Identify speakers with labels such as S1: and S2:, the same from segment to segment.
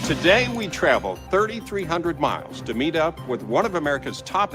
S1: Today, we traveled 3,300 miles to meet up with one of America's top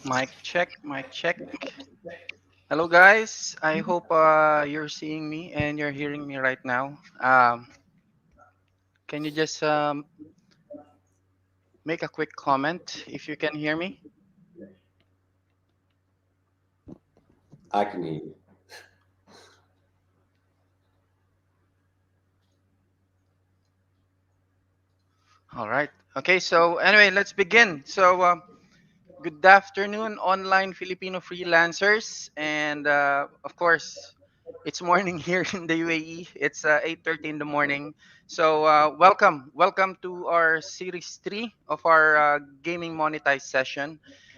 S2: Mic check, mic check. Hello, guys. I hope you're seeing me and you're hearing me right now. Can you just make a quick comment if you can hear me?
S3: I can hear you.
S2: All right. Okay, so anyway, let's begin. Good afternoon, online Filipino freelancers, and of course, it's morning here in the UAE. It's 8:30 in the morning. Welcome to our series three of our gaming monetized session.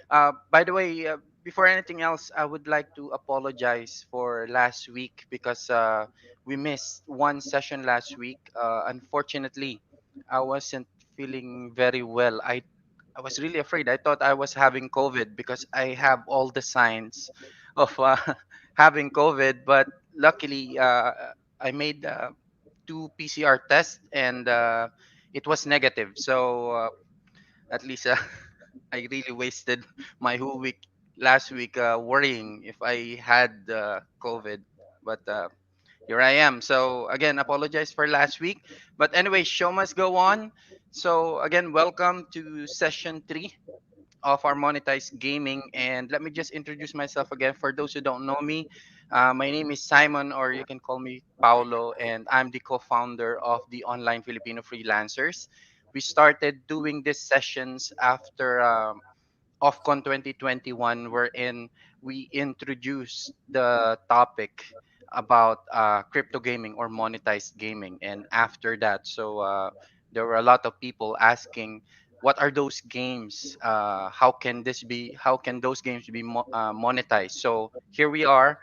S2: By the way, before anything else, I would like to apologize for last week because we missed one session last week. Unfortunately, I wasn't feeling very well. I was really afraid. I thought I was having COVID because I have all the signs of having COVID. But luckily, I made two PCR tests and it was negative. At least I really wasted my whole week last week worrying if I had COVID. But here I am. So again, apologize for last week. But anyway, show must go on. So again, welcome to session three of our monetized gaming. And let me just introduce myself again for those who don't know me. My name is Simon, or you can call me Paulo, and I'm the co-founder of the Online Filipino Freelancers. We started doing these sessions after OFCON 2021, wherein we introduced the topic about crypto gaming or monetized gaming. And after that, there were a lot of people asking, what are those games? How can this be? How can those games be monetized? So here we are.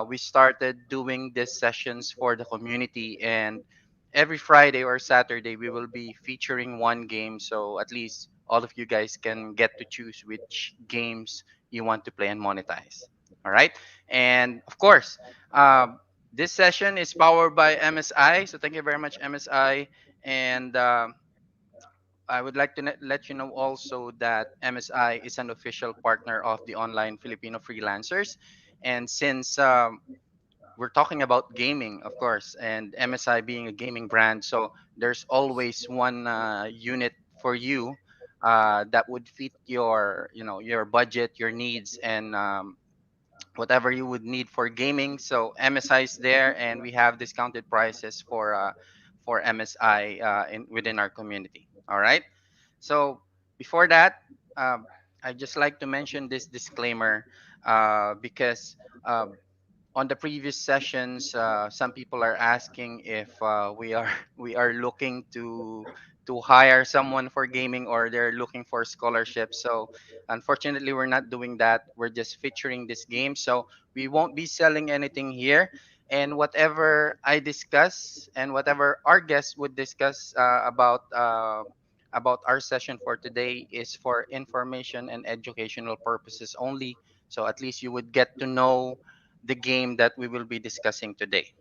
S2: We started doing these sessions for the community, and every Friday or Saturday we will be featuring one game. So at least all of you guys can get to choose which games you want to play and monetize. All right. And of course, this session is powered by MSI. So thank you very much, MSI. And I would like to let you know also that MSI is an official partner of the Online Filipino Freelancers. And since we're talking about gaming, of course, and MSI being a gaming brand, so there's always one unit for you that would fit your, your budget, your needs, and whatever you would need for gaming. So MSI is there, and we have discounted prices for MSI in within our community. All right. So before that, I just like to mention this disclaimer because. On the previous sessions, some people are asking if we are we are looking to hire someone for gaming or they're looking for scholarships. So unfortunately, we're not doing that. We're just featuring this game. So we won't be selling anything here. And whatever I discuss and whatever our guests would discuss about our session for today is for information and educational purposes only. So at least you would get to know the game that we will be discussing today.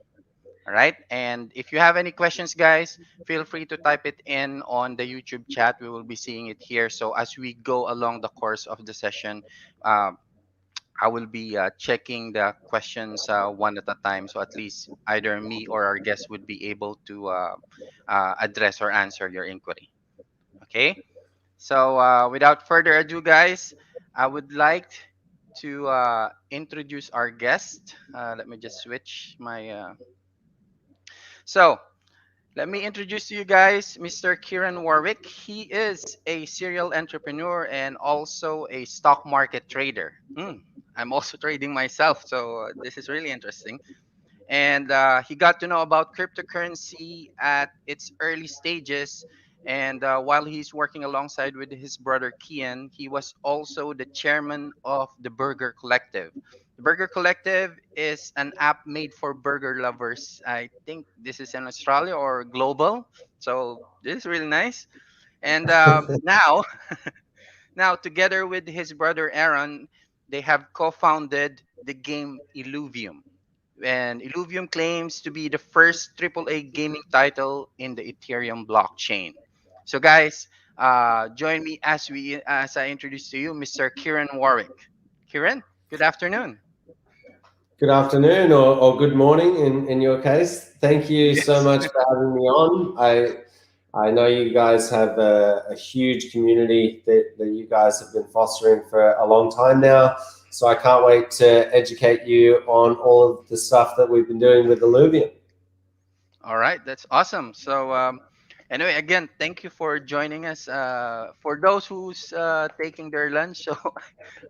S2: All right. And if you have any questions, guys, feel free to type it in on the YouTube chat. We will be seeing it here. So as we go along the course of the session, uh, I will be checking the questions one at a time. So at least either me or our guest would be able to address or answer your inquiry. Okay. So without further ado, guys, I would like to introduce our guest. Let me just switch my. So let me introduce to you guys Mr. Kieran Warwick. He is a serial entrepreneur and also a stock market trader. I'm also trading myself, so this is really interesting. And he got to know about cryptocurrency at its early stages. And while he's working alongside with his brother Kian, he was also the chairman of the Burger Collective. The Burger Collective is an app made for burger lovers. I think this is in Australia or global. So this is really nice. And now together with his brother Aaron, they have co-founded the game Illuvium, and Illuvium claims to be the first AAA gaming title in the Ethereum blockchain. So, guys, join me as I introduce to you Mr. Kieran Warwick. Kieran, good afternoon.
S3: Good afternoon or good morning in your case. Thank you so
S2: Yes.
S3: much for having me on. I know you guys have a huge community that you guys have been fostering for a long time now. So I can't wait to educate you on all of the stuff that we've been doing with Illuvium.
S2: All right, that's awesome. So, Anyway, again, thank you for joining us. For those who's taking their lunch, so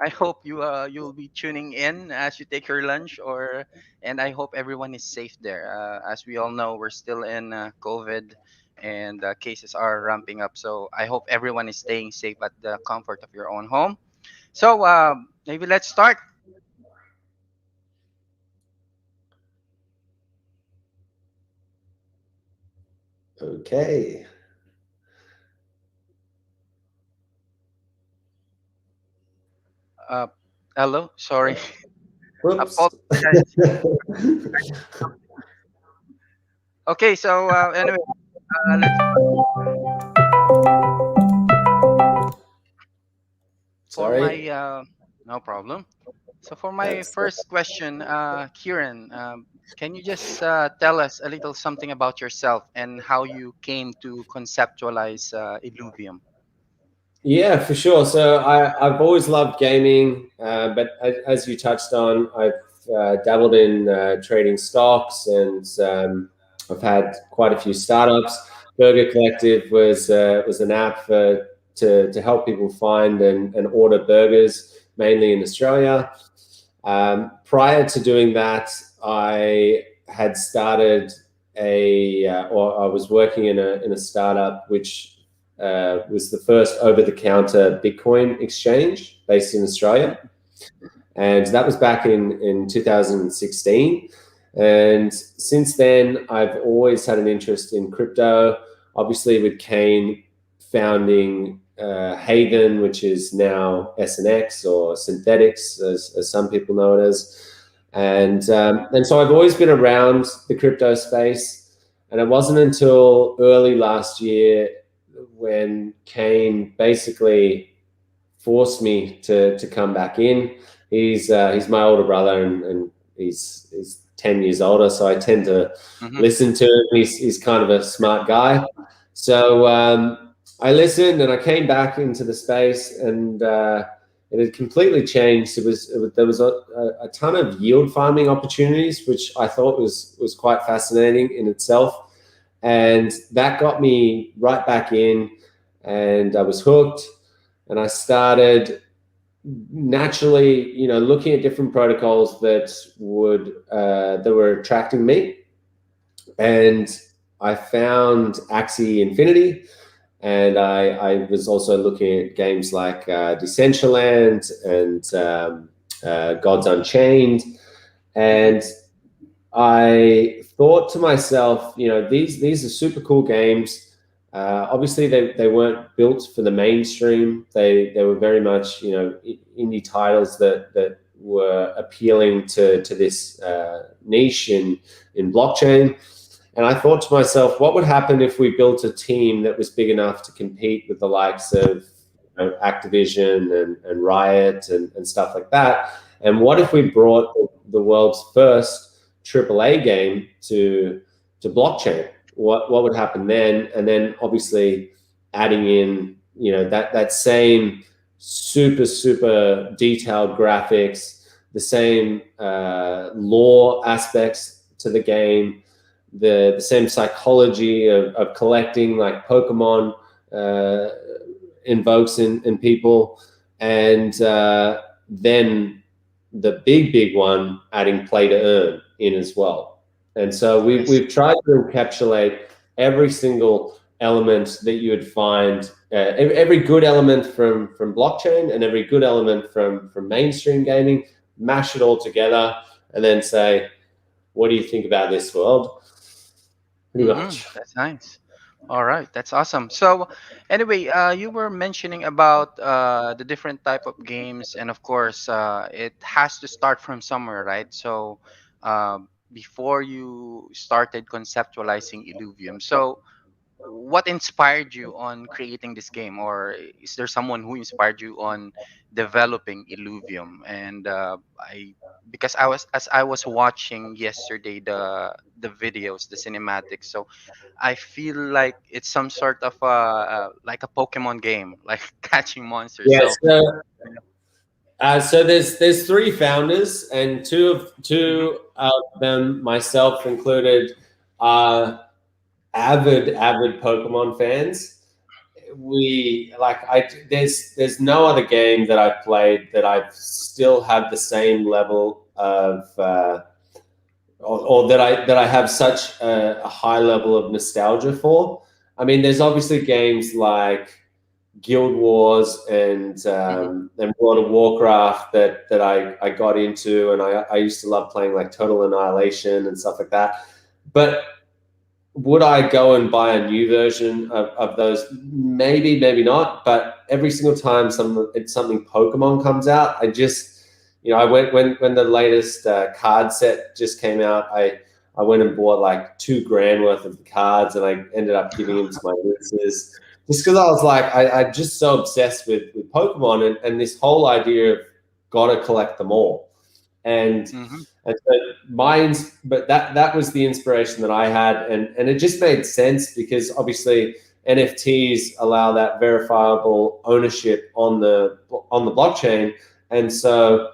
S2: I hope you'll be tuning in as you take your lunch, and I hope everyone is safe there. As we all know, we're still in COVID, and cases are ramping up. So I hope everyone is staying safe at the comfort of your own home. So maybe let's start.
S3: Okay.
S2: Uh, Hello, sorry.
S3: Whoops.
S2: Apologize. Okay, so anyway, let's for my
S3: Sorry.
S2: no problem. So for my
S3: That's
S2: first question, Kieran, can you just tell us a little something about yourself and how you came to conceptualize Illuvium?
S3: Yeah, for sure. So I've always loved gaming, but as you touched on, I've dabbled in trading stocks, and I've had quite a few startups. Burger Collective was an app to help people find and order burgers, mainly in Australia. Prior to doing that, I had started or I was working in a startup which was the first over-the-counter Bitcoin exchange based in Australia, and that was back in 2016. And since then, I've always had an interest in crypto. Obviously, with Kane founding Haven, which is now SNX or Synthetics, as some people know it as. And so I've always been around the crypto space. And it wasn't until early last year when Kane basically forced me to come back in. He's my older brother, and he's 10 years older, so I tend to listen to him. He's kind of a smart guy. So I listened, and I came back into the space, and it had completely changed. There was a ton of yield farming opportunities, which I thought was quite fascinating in itself. And that got me right back in, and I was hooked. And I started naturally, looking at different protocols that were attracting me. And I found Axie Infinity, and I was also looking at games like Decentraland and Gods Unchained, and I thought to myself, these are super cool games. Obviously, they weren't built for the mainstream. They were very much, indie titles that were appealing to this niche in blockchain. And I thought to myself, what would happen if we built a team that was big enough to compete with the likes of Activision and Riot and stuff like that? And what if we brought the world's first AAA game to blockchain? What would happen then? And then obviously adding in that same super detailed graphics, the same lore aspects to the game, the same psychology of collecting, like Pokemon invokes in people, and then the big one, adding play to earn in as well. And so we've tried to encapsulate every single element that you would find, every good element from blockchain and every good element from mainstream gaming, mash it all together, and then say, what do you think about this world? Pretty much.
S2: That's nice. All right, that's awesome. So, anyway, you were mentioning about the different type of games, and of course, it has to start from somewhere, right? So, before you started conceptualizing Illuvium, so what inspired you on creating this game, or is there someone who inspired you on developing Illuvium? And because I was watching yesterday the videos, the cinematics, so I feel like it's some sort of like a Pokemon game, like catching monsters.
S3: Yeah.
S2: So
S3: So there's three founders, and two of them, myself included, are avid Pokemon fans. There's no other game that I've played that I still have the same level of or that I have such a high level of nostalgia for. I mean, there's obviously games like Guild Wars and World of Warcraft that I got into, and I used to love playing like Total Annihilation and stuff like that. But would I go and buy a new version of those? Maybe, maybe not. But every single time something Pokemon comes out, I just, I went when the latest card set just came out. I went and bought like $2,000 worth of the cards, and I ended up giving them to my nieces just because I was like, I'm just so obsessed with Pokemon and this whole idea of gotta collect them all. And so but that was the inspiration that I had, and it just made sense because obviously NFTs allow that verifiable ownership on the blockchain, and so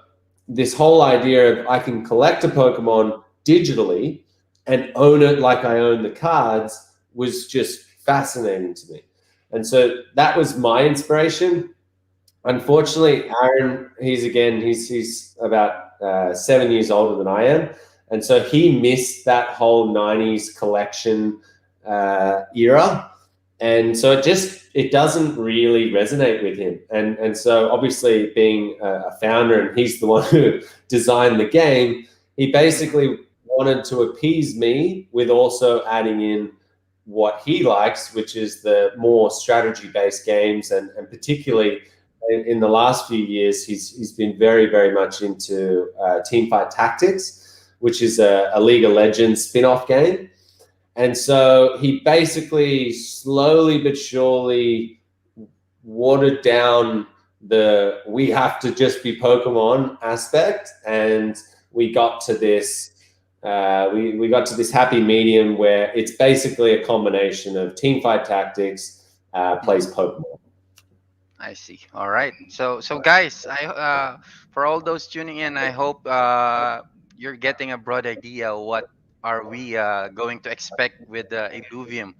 S3: this whole idea of I can collect a Pokemon digitally and own it like I own the cards was just fascinating to me, and so that was my inspiration. Unfortunately, Aaron, he's about 7 years older than I am, and so he missed that whole '90s collection era, and so it doesn't really resonate with him. And so obviously, being a founder, and he's the one who designed the game, he basically wanted to appease me with also adding in what he likes, which is the more strategy-based games, and particularly in the last few years, he's been very, very much into Teamfight Tactics, which is a League of Legends spin-off game. And so he basically slowly but surely watered down the we have to just be Pokemon aspect, and we got to this we got to this happy medium where it's basically a combination of Teamfight Tactics plays Pokemon.
S2: I see. All right. So guys, I for all those tuning in, I hope you're getting a broad idea what are we going to expect with Illuvium.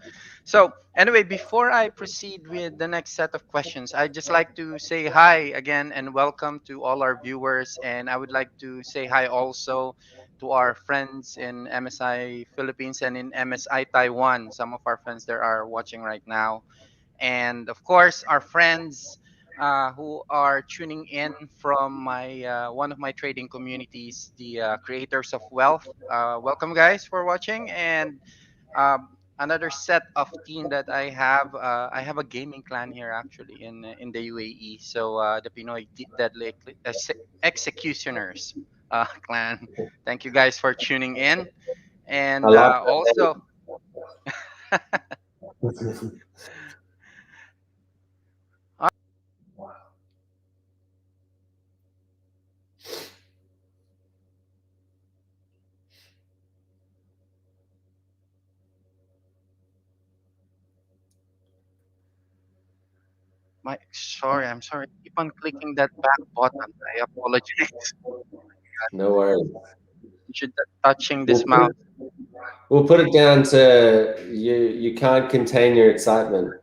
S2: So anyway, before I proceed with the next set of questions, I'd just like to say hi again and welcome to all our viewers. And I would like to say hi also to our friends in MSI Philippines and in MSI Taiwan. Some of our friends there are watching right now, and of course our friends who are tuning in from my one of my trading communities, the creators of wealth. Welcome guys for watching. And another set of team that I have a gaming clan here actually in the UAE. So the Pinoy Deadly Executioners clan. Thank you guys for tuning in.
S3: I
S2: And
S3: love
S2: also
S3: that.
S2: I'm sorry. Keep on clicking that back button. I apologize.
S3: No worries.
S2: You should touching
S3: We'll
S2: this
S3: put
S2: mouse.
S3: it, we'll put it down to you can't contain your excitement.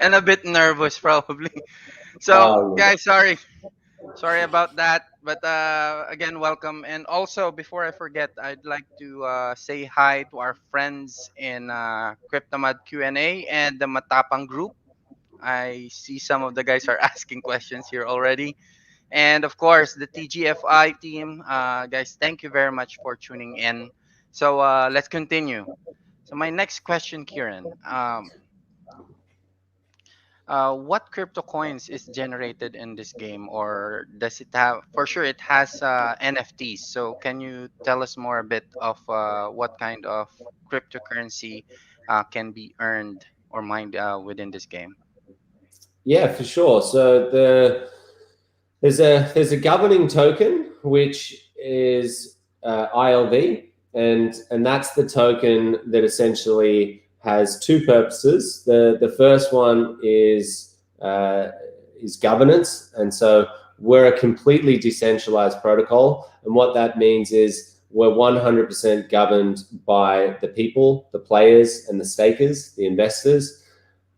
S2: And a bit nervous probably. So
S3: Oh,
S2: guys, sorry about that. But again, welcome. And also before I forget, I'd like to say hi to our friends in Cryptomad Q&A and the Matapang group. I see some of the guys are asking questions here already. And of course, the TGFI team, guys, thank you very much for tuning in. So let's continue. So my next question, Kieran, what crypto coins is generated in this game, or does it have? For sure, it has NFTs. So can you tell us more a bit of what kind of cryptocurrency can be earned or mined within this game?
S3: yeah, for sure. So there's a governing token which is ILV, and that's the token that essentially has two purposes. The first one is governance, and so we're a completely decentralized protocol, and what that means is we're 100% governed by the people, the players, and the stakers, the investors.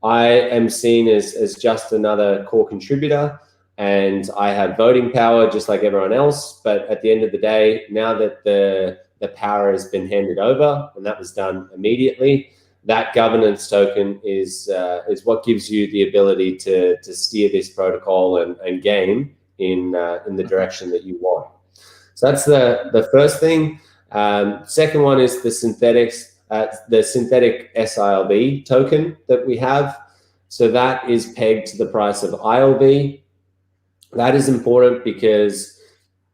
S3: I am seen as just another core contributor, and I have voting power just like everyone else. But at the end of the day, now that the power has been handed over, and that was done immediately, that governance token is what gives you the ability to steer this protocol and game in the direction that you want. So that's the first thing. Second one is the synthetic SILV token that we have. So that is pegged to the price of ILV. That is important because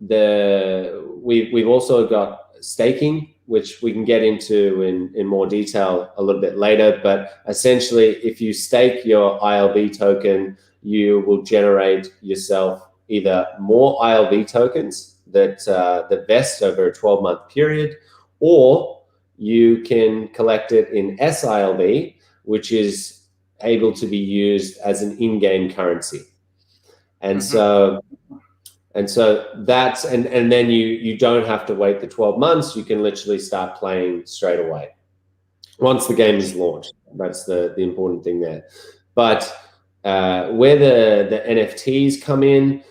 S3: we've also got staking, which we can get into in more detail a little bit later. But essentially, if you stake your ILV token, you will generate yourself either more ILV tokens that vest over a 12-month period, or you can collect it in SILV, which is able to be used as an in-game currency. And so that's and then you don't have to wait the 12 months. You can literally start playing straight away once the game is launched. That's the important thing there. But where the NFTs come in,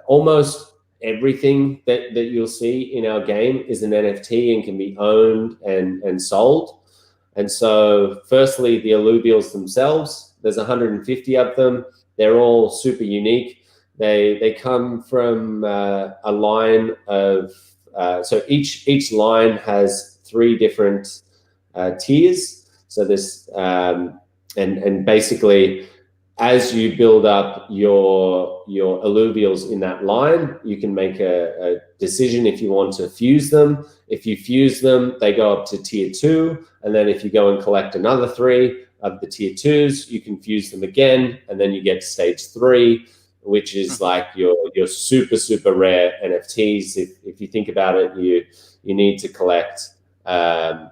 S3: almost everything that you'll see in our game is an NFT and can be owned and sold. And so firstly, the Illuvials themselves, there's 150 of them. They're all super unique. They come from a line of, so each line has 3 different tiers. So this, and basically, as you build up your Illuvials in that line, you can make a decision if you want to fuse them. If you fuse them, they go up to tier 2. And then if you go and collect another 3 of the tier 2s, you can fuse them again. And then you get stage 3, which is like your super, super rare NFTs. If you think about it, you need to collect, a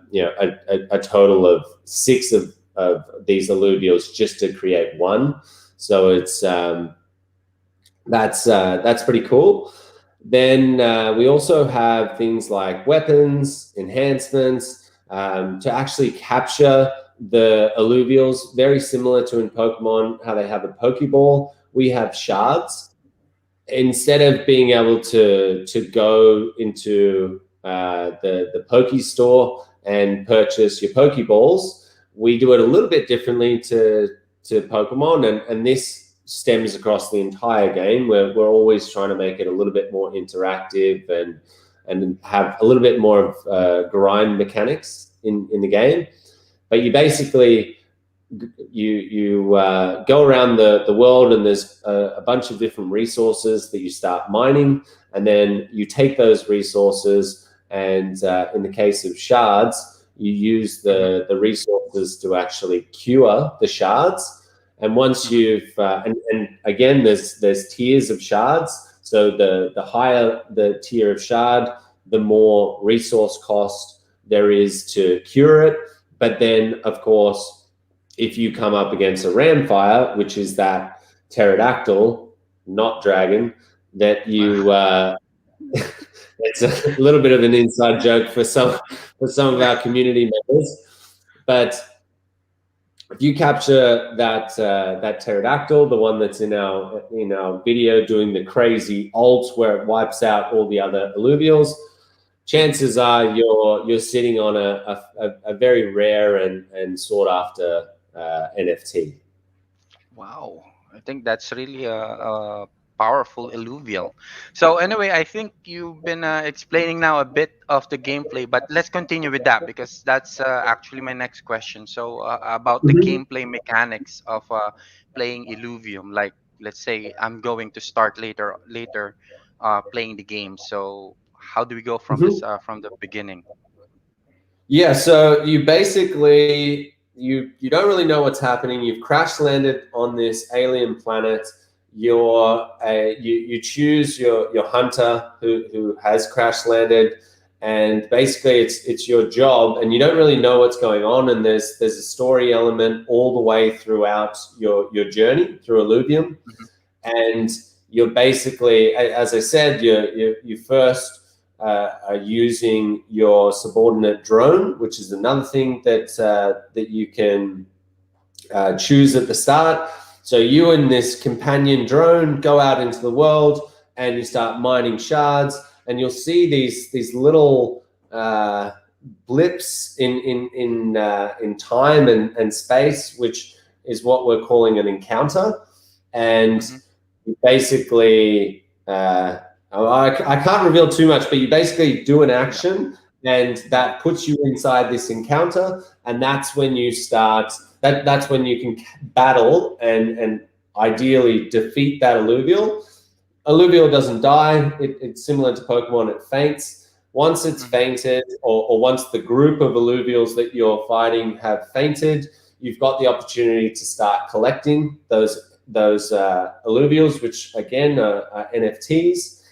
S3: total of 6 of these Illuvials just to create one. So it's that's pretty cool. Then we also have things like weapons, enhancements, to actually capture the Illuvials, very similar to in Pokemon, how they have a Pokeball. We have shards. Instead of being able to go into the Poke Store and purchase your Pokeballs, we do it a little bit differently to Pokemon, and this stems across the entire game, where we're always trying to make it a little bit more interactive and have a little bit more of grind mechanics in the game. But you basically you go around the world, and there's a bunch of different resources that you start mining, and then you take those resources, and in the case of shards, you use the resources to actually cure the shards. And once you've and again, there's tiers of shards. So the higher the tier of shard, the more resource cost there is to cure it. But then, of course, if you come up against a Ramfire, which is that pterodactyl, not dragon, that you it's a little bit of an inside joke for some of our community members. But if you capture that pterodactyl, the one that's in our video doing the crazy ult where it wipes out all the other Illuvials, chances are you're sitting on a very rare and sought after NFT.
S2: Wow, I think that's really a powerful Illuvial. So anyway, I think you've been explaining now a bit of the gameplay, but let's continue with that, because that's actually my next question. So about the gameplay mechanics of playing Illuvium. Like, let's say I'm going to start later playing the game. So how do we go from this from the beginning?
S3: Yeah, so you basically you don't really know what's happening. You've crash landed on this alien planet. You choose your hunter who has crash landed, and basically it's your job, and you don't really know what's going on. And there's a story element all the way throughout your journey through Illuvium, and you're basically, as I said, you first are using your subordinate drone, which is another thing that that you can choose at the start. So you and this companion drone go out into the world and you start mining shards, and you'll see these little blips in time and space, which is what we're calling an encounter. And you basically, I can't reveal too much, but you basically do an action, and that puts you inside this encounter, and that's when you start. That's when you can battle and ideally defeat that alluvial. Alluvial doesn't die. It's similar to Pokemon. It faints. Once it's fainted, or once the group of alluvials that you're fighting have fainted, you've got the opportunity to start collecting those alluvials, which again are NFTs.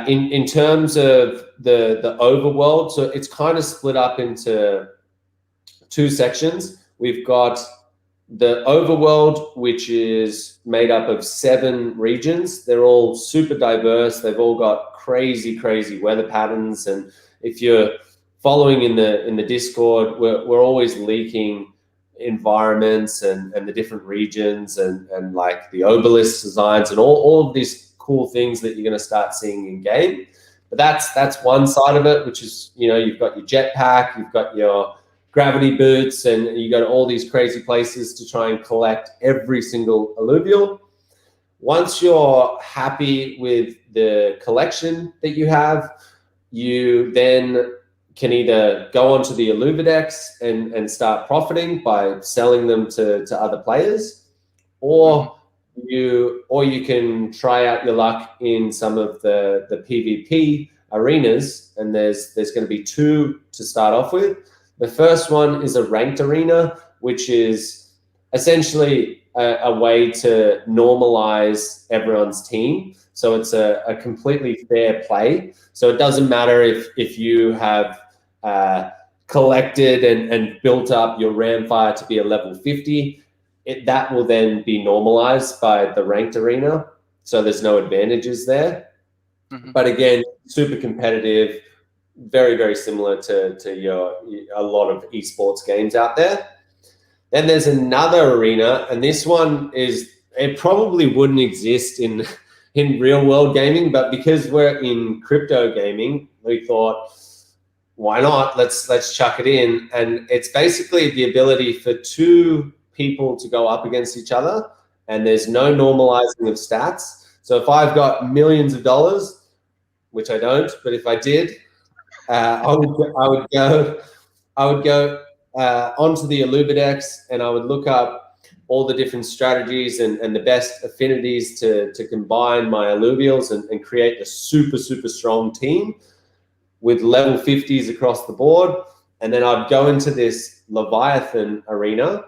S3: In terms of the overworld, so it's kind of split up into two sections. We've got the overworld, which is made up of 7 regions. They're all super diverse. They've all got crazy weather patterns. And if you're following in the Discord, we're always leaking environments and the different regions and like the obelisk designs and all of these cool things that you're going to start seeing in game. But that's one side of it, which is, you've got your jetpack, you've got your gravity boots, and you go to all these crazy places to try and collect every single alluvial. Once you're happy with the collection that you have, you then can either go onto the Illuvidex and start profiting by selling them to other players, or you can try out your luck in some of the PvP arenas, and there's going to be 2 to start off with. The first one is a ranked arena, which is essentially a way to normalize everyone's team. So it's a completely fair play. So it doesn't matter if you have collected and built up your Ramfire to be a level 50, that will then be normalized by the ranked arena. So there's no advantages there. But again, super competitive, very similar to a lot of esports games out there. Then there's another arena, and this one it probably wouldn't exist in real world gaming, but because we're in crypto gaming, we thought, why not? Let's chuck it in. And it's basically the ability for 2 people to go up against each other, and there's no normalizing of stats. So if I've got millions of dollars, which I don't, but if I did, I would go onto the Illuvidex, and I would look up all the different strategies and the best affinities to combine my alluvials and create a super strong team with level 50s across the board. And then I'd go into this Leviathan arena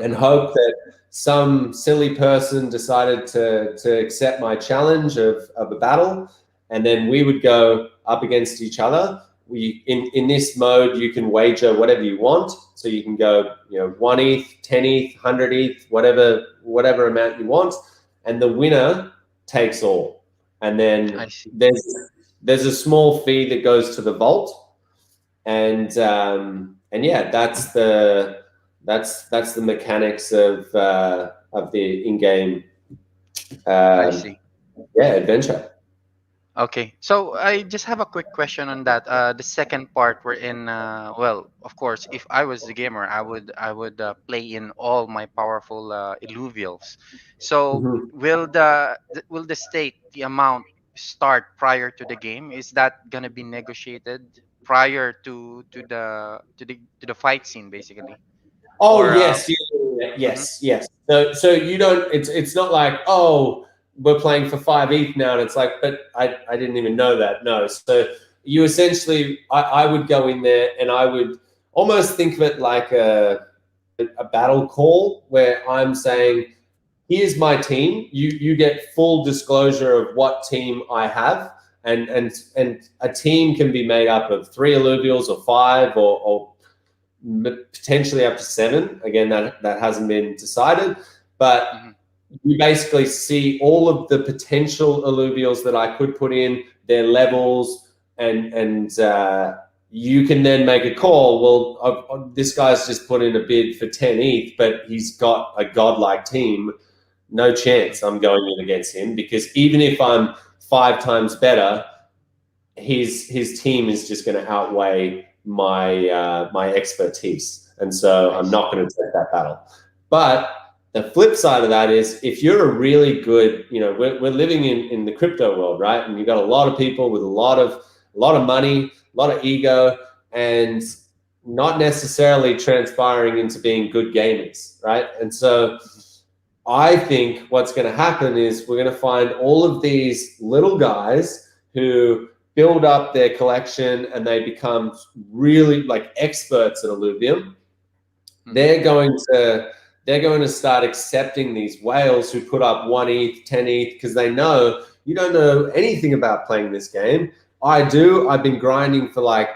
S3: and hope that some silly person decided to accept my challenge of a battle, and then we would go up against each other. In this mode, you can wager whatever you want. So you can go, 1 ETH, 10 ETH, 100 ETH, whatever amount you want, and the winner takes all. And then there's a small fee that goes to the vault, and yeah, that's the mechanics of the in-game adventure.
S2: Okay, so I just have a quick question on that. The second part we're in. Well, of course, if I was the gamer, I would play in all my powerful illuvials. So will the stake, the amount, start prior to the game? Is that gonna be negotiated prior to the fight scene, basically?
S3: Oh,
S2: Or,
S3: yes. So you don't. It's not like, oh, we're playing for 5 ETH now, and it's like, but I didn't even know that. No. So you essentially, I would go in there and I would almost think of it like a battle call, where I'm saying, here's my team. You get full disclosure of what team I have, and a team can be made up of 3 alluvials or 5 or potentially up to 7. Again, that hasn't been decided, but you basically see all of the potential alluvials that I could put in, their levels, and you can then make a call. Well, this guy's just put in a bid for 10 ETH, but he's got a godlike team. No chance I'm going in against him, because even if I'm 5 times better, his team is just going to outweigh my my expertise, and so I'm not going to take that battle. But the flip side of that is, if you're a really good, we're living in the crypto world, right? And you've got a lot of people with a lot of money, a lot of ego, and not necessarily transpiring into being good gamers, right? And so I think what's going to happen is we're going to find all of these little guys who build up their collection and they become really like experts at Illuvium. They're going to start accepting these whales who put up 1 ETH, 10 ETH, because they know you don't know anything about playing this game. I do. I've been grinding for like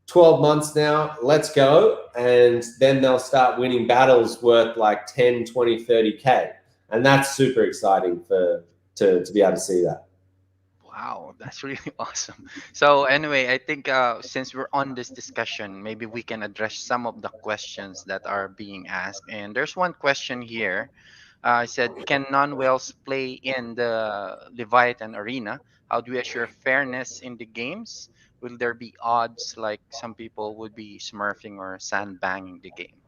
S3: 12 months now. Let's go. And then they'll start winning battles worth like 10, 20, 30K. And that's super exciting to be able to see that.
S2: Wow, that's really awesome. So anyway, I think since we're on this discussion, maybe we can address some of the questions that are being asked. And there's one question here. I said, can non-whales play in the Leviathan arena? How do we assure fairness in the games? Will there be odds like some people would be smurfing or sandbanging the game?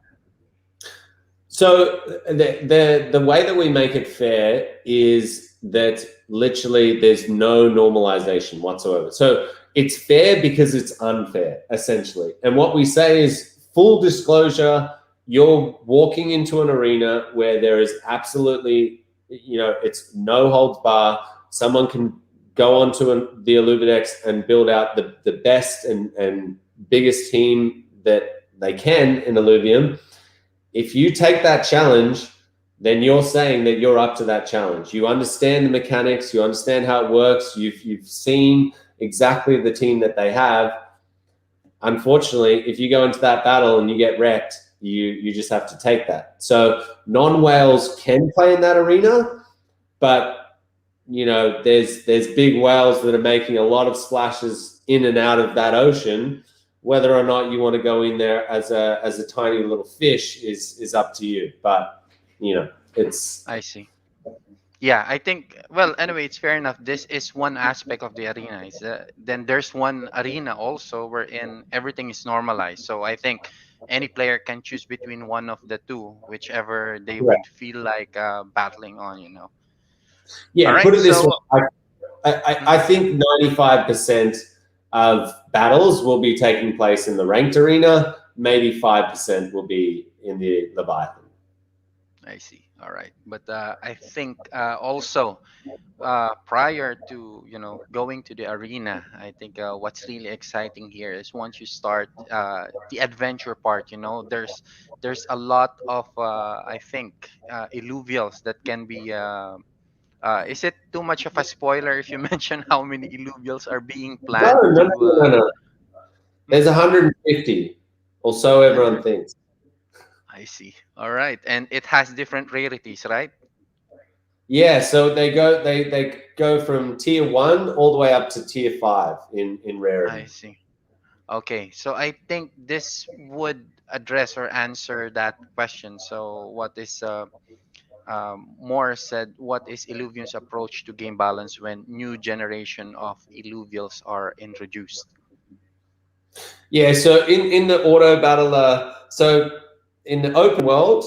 S3: So the way that we make it fair is that literally there's no normalization whatsoever. So it's fair because it's unfair, essentially. And what we say is, full disclosure, you're walking into an arena where there is absolutely, it's no holds bar. Someone can go onto the Illuvidex and build out the best and biggest team that they can in Illuvium. If you take that challenge, then you're saying that you're up to that challenge. You understand the mechanics, you understand how it works, you've seen exactly the team that they have. Unfortunately, if you go into that battle and you get wrecked, you just have to take that. So non-whales can play in that arena, but there's big whales that are making a lot of splashes in and out of that ocean. Whether or not you want to go in there as a tiny little fish is up to you. But it's.
S2: I see. Yeah, I think, well, anyway, it's fair enough. This is one aspect of the arena. Then there's one arena also wherein everything is normalized. So I think any player can choose between one of the two, whichever they would feel like battling on.
S3: Yeah,
S2: All right,
S3: put it this
S2: so
S3: way. I think 95% of battles will be taking place in the ranked arena. Maybe 5% will be in the Leviathan.
S2: I see. All right, but I think also prior to going to the arena, I think what's really exciting here is once you start the adventure part. There's a lot of I think illuvials that can be. Is it too much of a spoiler if you mention how many illuvials are being planned
S3: No. There's 150, or so everyone thinks.
S2: I see. All right, and it has different rarities, right?
S3: Yeah, so they go from tier 1 all the way up to tier 5 in rarity.
S2: I see. Okay, so I think this would address or answer that question. So what is more said, what is Illuvium's approach to game balance when new generation of Illuvials are introduced?
S3: Yeah, so in the auto battler, so in the open world,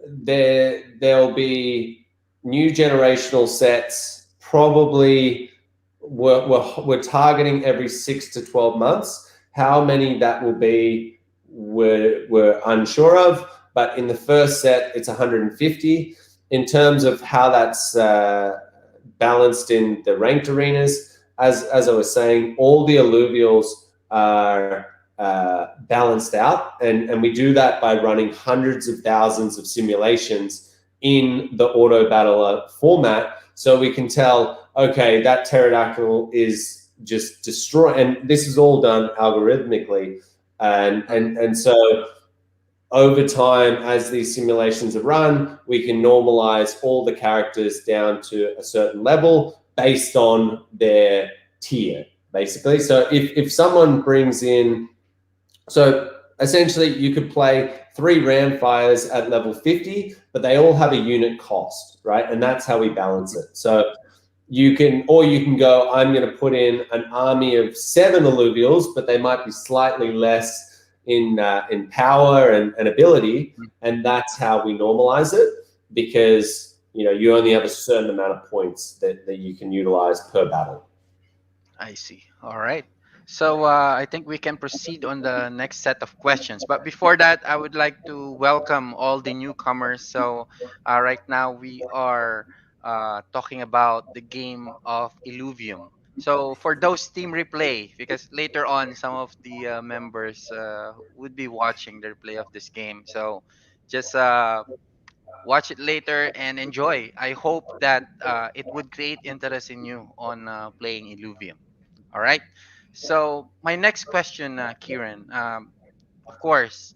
S3: there'll be new generational sets. Probably we're targeting every 6 to 12 months. How many that will be, we're unsure of. But in the first set, it's 150. In terms of how that's balanced in the ranked arenas, as I was saying, all the alluvials are balanced out, and we do that by running hundreds of thousands of simulations in the auto battler format, so we can tell, okay, that pterodactyl is just destroy, and this is all done algorithmically, and so over time, as these simulations are run, we can normalize all the characters down to a certain level based on their tier, basically. So if someone brings in, so essentially you could play 3 Ramfires at level 50, but they all have a unit cost, right? And that's how we balance it. So you can go, I'm going to put in an army of 7 alluvials, but they might be slightly less in power and ability, and that's how we normalize it, because you only have a certain amount of points that you can utilize per battle.
S2: I see. All right. So I think we can proceed on the next set of questions. But before that, I would like to welcome all the newcomers. So right now we are talking about the game of Illuvium. So for those team replay, because later on some of the members would be watching the replay of this game. So just watch it later and enjoy. I hope that it would create interest in you on playing Illuvium. All right. So my next question, Kieran, of course,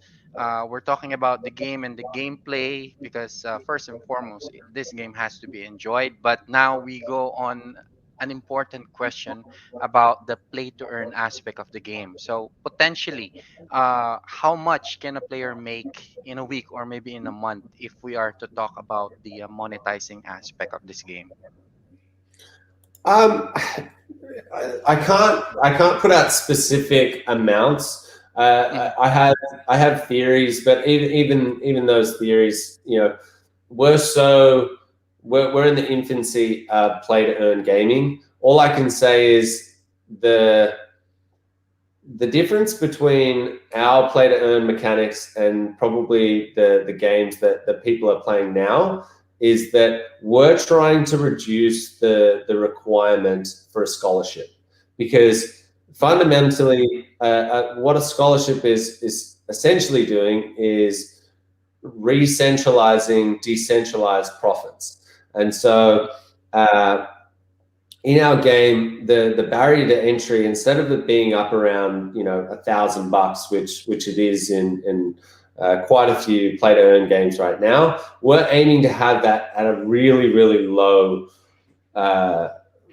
S2: we're talking about the game and the gameplay because first and foremost, this game has to be enjoyed. But now we go on an important question about the play to earn aspect of the game. So potentially, how much can a player make in a week or maybe in a month if we are to talk about the monetizing aspect of this game?
S3: I can't put out specific amounts. I have theories, but even those theories, we're in the infancy of play to earn gaming. All I can say is the difference between our play to earn mechanics and probably the games that people are playing now is that we're trying to reduce the requirement for a scholarship, because fundamentally what a scholarship is essentially doing is re-centralizing decentralized profits. And so in our game, the barrier to entry, instead of it being up around $1,000, which it is in quite a few play to earn games right now, we're aiming to have that at a really, really low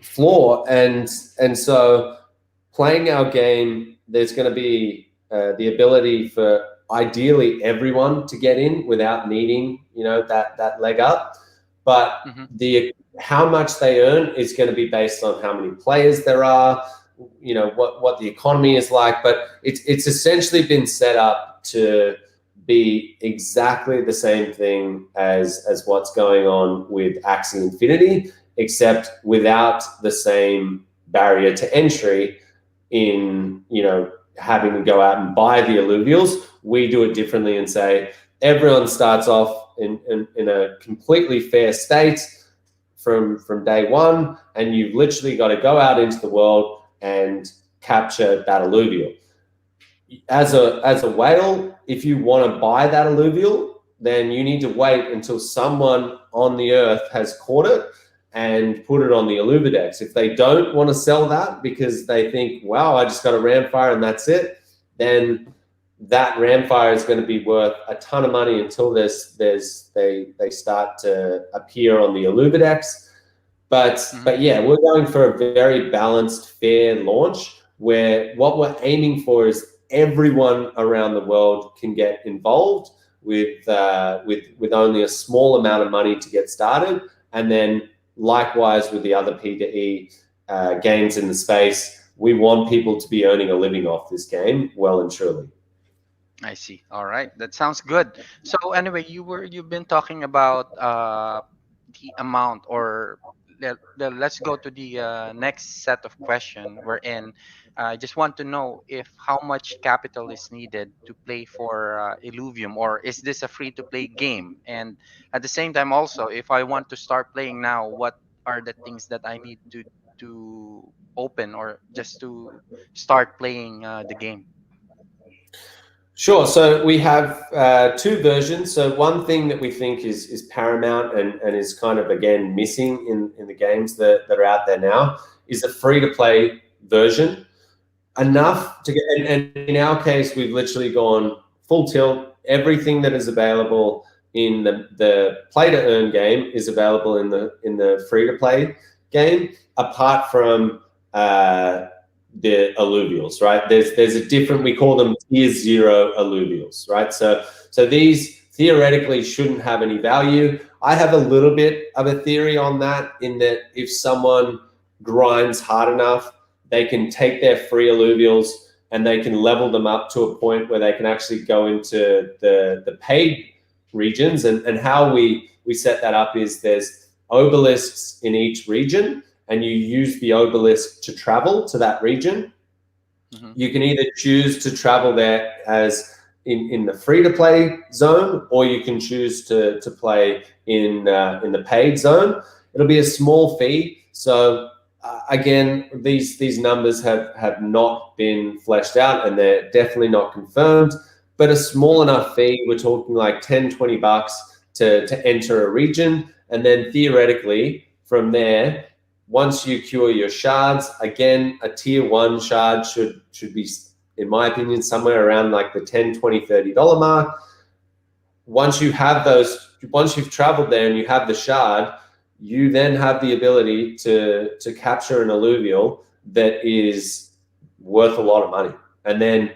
S3: floor. And so playing our game, there's going to be the ability for ideally everyone to get in without needing that leg up. But how much they earn is going to be based on how many players there are, what the economy is like. But it's essentially been set up to be exactly the same thing as what's going on with Axie Infinity, except without the same barrier to entry in having to go out and buy the alluvials. We do it differently and say everyone starts off in a completely fair state from day one, and you've literally got to go out into the world and capture that alluvial. As a whale, if you want to buy that alluvial, then you need to wait until someone on the earth has caught it and put it on the Illuvidex. If they don't want to sell that because they think, wow, I just got a Ramfire and that's it, then that Ramfire is going to be worth a ton of money until they start to appear on the Illuvidex. But yeah, we're going for a very balanced, fair launch where what we're aiming for is everyone around the world can get involved with only a small amount of money to get started, and then likewise with the other P2E games in the space, we want people to be earning a living off this game well and truly.
S2: I see. All right, that sounds good. So anyway, you've been talking about the amount, or let's go to the next set of question we're in. I just want to know if how much capital is needed to play for Illuvium, or is this a free-to-play game? And at the same time, also, if I want to start playing now, what are the things that I need to open or just to start playing the game?
S3: Sure. So we have 2 versions. So one thing that we think is paramount and is kind of, again, missing in the games that are out there now is a free-to-play version. Enough to get, and in our case, we've literally gone full tilt. Everything that is available in the play-to-earn game is available in the free-to-play game, apart from the alluvials, right? There's a different, we call them tier 0 alluvials, right? So these theoretically shouldn't have any value. I have a little bit of a theory on that, in that if someone grinds hard enough, they can take their free alluvials and they can level them up to a point where they can actually go into the paid regions. And how we set that up is there's obelisks in each region, and you use the obelisk to travel to that region. Mm-hmm. You can either choose to travel there as in the free-to-play zone, or you can choose to play in the paid zone. It'll be a small fee. So again, these numbers have not been fleshed out, and they're definitely not confirmed, but a small enough fee. We're talking like 10, 20 bucks to enter a region. And then theoretically from there, once you cure your shards, again, a tier 1 shard should be, in my opinion, somewhere around like the $10, $20, $30 mark. Once you have those, once you've traveled there and you have the shard, you then have the ability to capture an alluvial that is worth a lot of money. And then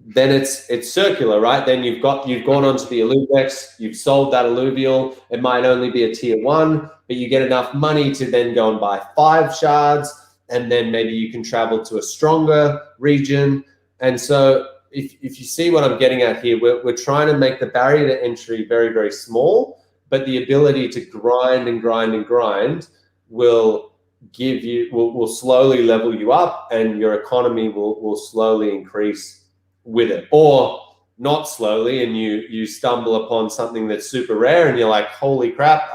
S3: it's circular, right? Then you've gone onto the Alluvex, you've sold that alluvial. It might only be a tier 1, but you get enough money to then go and buy 5 shards, and then maybe you can travel to a stronger region. And so if you see what I'm getting at here, we're trying to make the barrier to entry very, very small, but the ability to grind and grind and grind will give you, will slowly level you up, and your economy will slowly increase with it. Or not slowly, and you stumble upon something that's super rare and you're like, holy crap,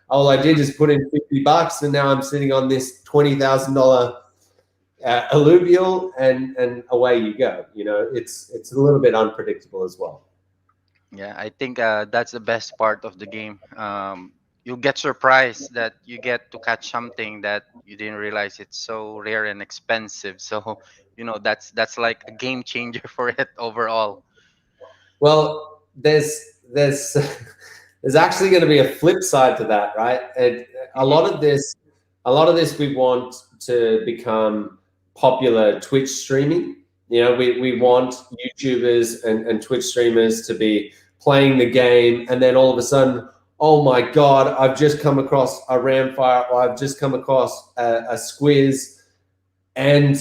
S3: all I did is put in 50 bucks and now I'm sitting on this $20,000 alluvial, and away you go. You know, it's a little bit unpredictable as well.
S2: Yeah, I think that's the best part of the game. You'll get surprised that you get to catch something that you didn't realize it's so rare and expensive. So, you know, that's like a game changer for it overall.
S3: Well, there's actually going to be a flip side to that, right? And a lot of this we want to become popular Twitch streaming. You know, we want YouTubers and Twitch streamers to be playing the game, and then all of a sudden, oh my God, I've just come across a Ramfire, or I've just come across a Squiz, and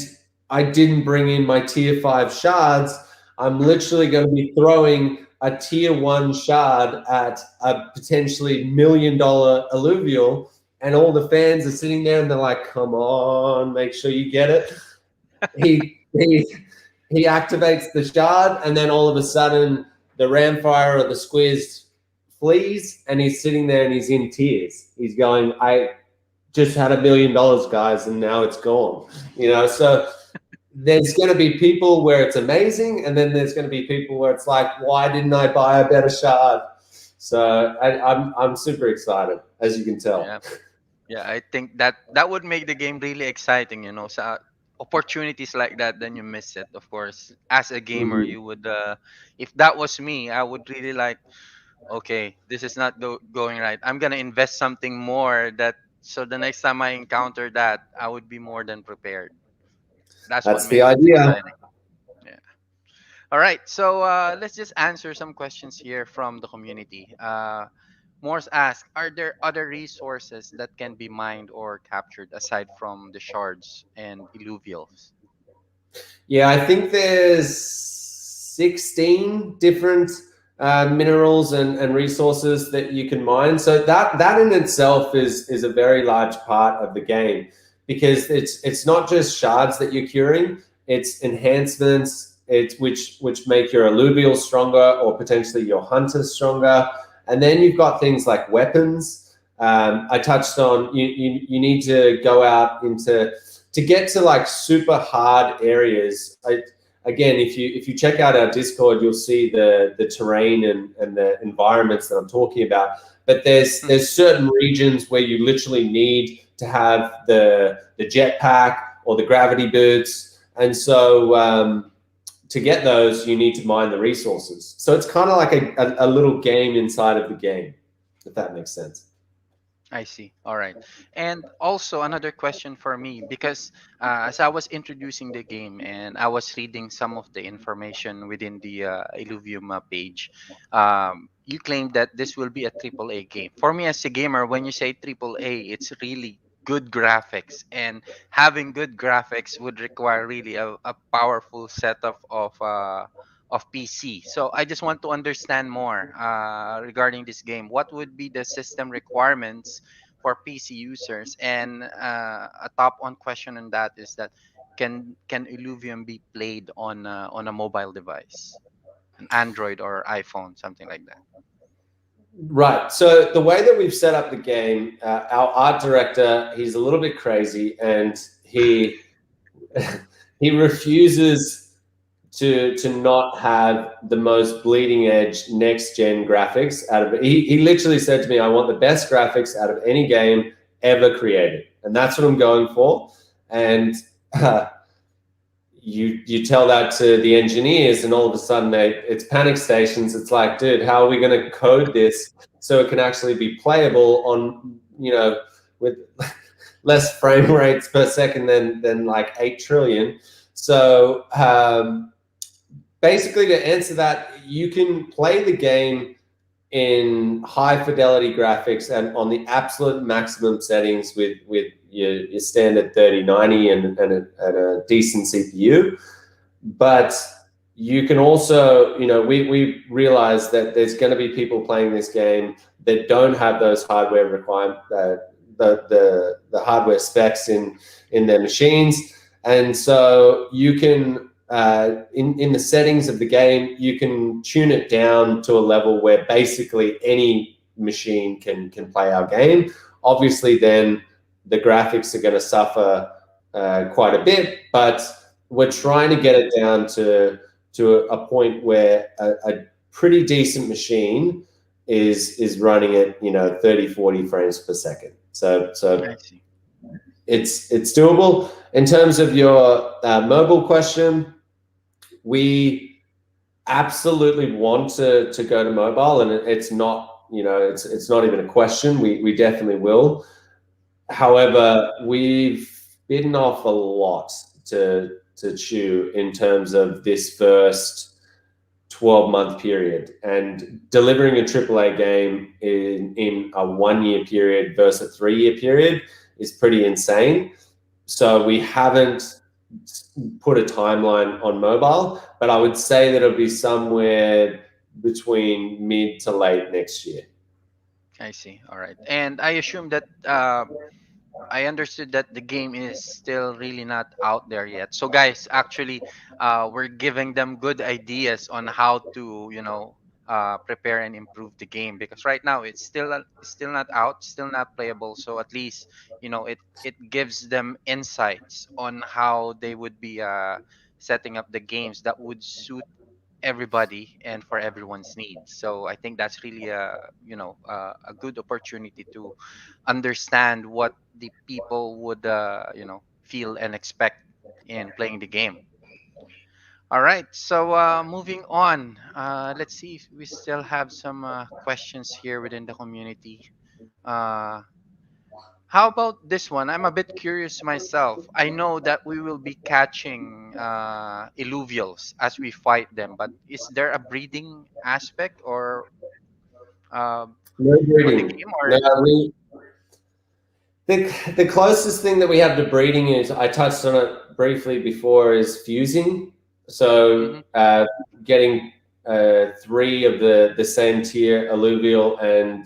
S3: I didn't bring in my tier 5 shards. I'm literally going to be throwing a tier 1 shard at a potentially $1 million alluvial, and all the fans are sitting there and they're like, come on, make sure you get it. He activates the shard, and then all of a sudden the Ramfire or the Squiz flees, and he's sitting there and he's in tears. He's going, I just had $1 million, guys, and now it's gone. You know, so there's going to be people where it's amazing, and then there's going to be people where it's like, why didn't I buy a better shard? So I'm super excited, as you can tell.
S2: Yeah, I think that would make the game really exciting. You know, so opportunities like that, then you miss it. Of course, as a gamer, you would. If that was me, I would really like, okay, this is not going right. I'm gonna invest something more, that so the next time I encounter that, I would be more than prepared. That's what
S3: the
S2: makes
S3: idea.
S2: it exciting. Yeah. All right, so let's just answer some questions here from the community. Morse asks, are there other resources that can be mined or captured aside from the shards and illuvials?
S3: Yeah, I think there's 16 different minerals and resources that you can mine. So that in itself is a very large part of the game, because it's not just shards that you're curing, it's enhancements, which make your alluvial stronger, or potentially your hunters stronger. And then you've got things like weapons. I touched on, you need to go out to get to like super hard areas. Again, if you check out our Discord, you'll see the terrain and the environments that I'm talking about. But there's certain regions where you literally need to have the jetpack or the gravity boots, and so to get those, you need to mine the resources. So it's kind of like a little game inside of the game, if that makes sense.
S2: I see. All right. And also another question for me, because as I was introducing the game and I was reading some of the information within the Illuvium page, you claimed that this will be a AAA game. For me as a gamer, when you say AAA, it's really good graphics, and having good graphics would require really a powerful setup of PC. So I just want to understand more regarding this game. What would be the system requirements for PC users? And a top on question on that is that can Illuvium be played on a mobile device, an Android or iPhone, something like that?
S3: Right. So the way that we've set up the game, our art director, he's a little bit crazy, and he he refuses to not have the most bleeding edge next gen graphics out of it. He literally said to me, I want the best graphics out of any game ever created. And that's what I'm going for. And you tell that to the engineers, and all of a sudden it's panic stations. It's like, dude, how are we going to code this so it can actually be playable on, with less frame rates per second than like 8 trillion. So basically, to answer that, you can play the game in high fidelity graphics and on the absolute maximum settings with your standard 3090 and a decent CPU. But you can also, we realize that there's going to be people playing this game that don't have those hardware requirements, the hardware specs in their machines. And so you can, in the settings of the game, you can tune it down to a level where basically any machine can play our game. Obviously, then the graphics are going to suffer quite a bit, but we're trying to get it down to a point where a pretty decent machine is running at 30, 40 frames per second. So
S2: I see.
S3: it's doable. In terms of your mobile question, we absolutely want to go to mobile, and it's not, it's not even a question. We definitely will. However, we've bitten off a lot to chew in terms of this first 12-month period, and delivering a AAA game in a 1-year period versus a 3-year period is pretty insane. So we haven't put a timeline on mobile, but I would say that it'll be somewhere between mid to late next year.
S2: I see. All right. And I assume that I understood that the game is still really not out there yet. So guys, actually, we're giving them good ideas on how to, prepare and improve the game, because right now it's still not out, still not playable. So at least, it gives them insights on how they would be setting up the games that would suit everybody and for everyone's needs. So I think that's really a good opportunity to understand what the people would feel and expect in playing the game. All right, so moving on, let's see if we still have some questions here within the community. uh, how about this one? I'm a bit curious myself. I know that we will be catching illuvials as we fight them, but is there a breeding aspect or uh,
S3: No
S2: for the
S3: breeding.
S2: game?
S3: No,
S2: Or
S3: the closest thing that we have to breeding is, I touched on it briefly before, is fusing. So getting 3 of the same tier alluvial and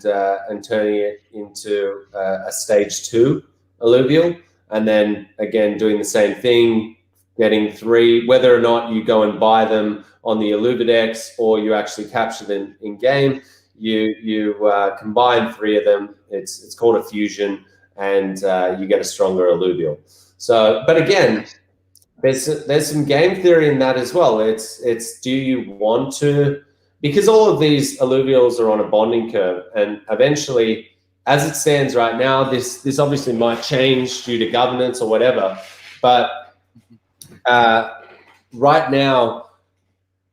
S3: turning it into a stage 2 alluvial, and then again doing the same thing, getting 3, whether or not you go and buy them on the Illuvidex or you actually capture them in game, you combine 3 of them. It's called a fusion, and you get a stronger alluvial. So, but again, there's some game theory in that as well. It's do you want to, because all of these alluvials are on a bonding curve, and eventually, as it stands right now, this obviously might change due to governance or whatever, but right now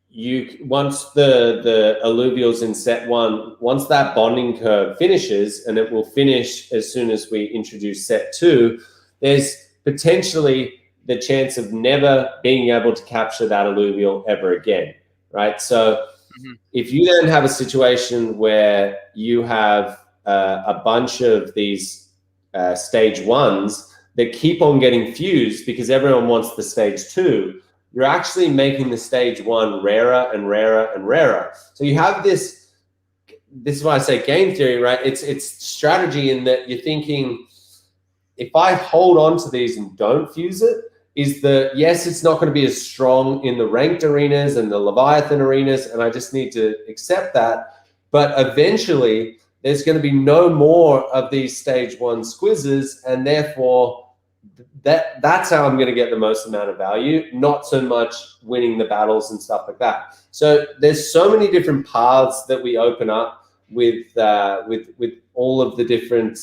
S3: you once the alluvials in set one, once that bonding curve finishes, and it will finish as soon as we introduce set two, there's potentially the chance of never being able to capture that alluvial ever again, right? So if you then have a situation where you have a bunch of these stage ones that keep on getting fused because everyone wants the stage two, you're actually making the stage one rarer and rarer and rarer. So you have this is why I say game theory, right? It's strategy in that you're thinking, if I hold on to these and don't fuse it, is the yes, it's not going to be as strong in the ranked arenas and the Leviathan arenas, and I just need to accept that. But eventually, there's going to be no more of these stage one squizzes, and therefore that's how I'm going to get the most amount of value, not so much winning the battles and stuff like that. So there's so many different paths that we open up with all of the different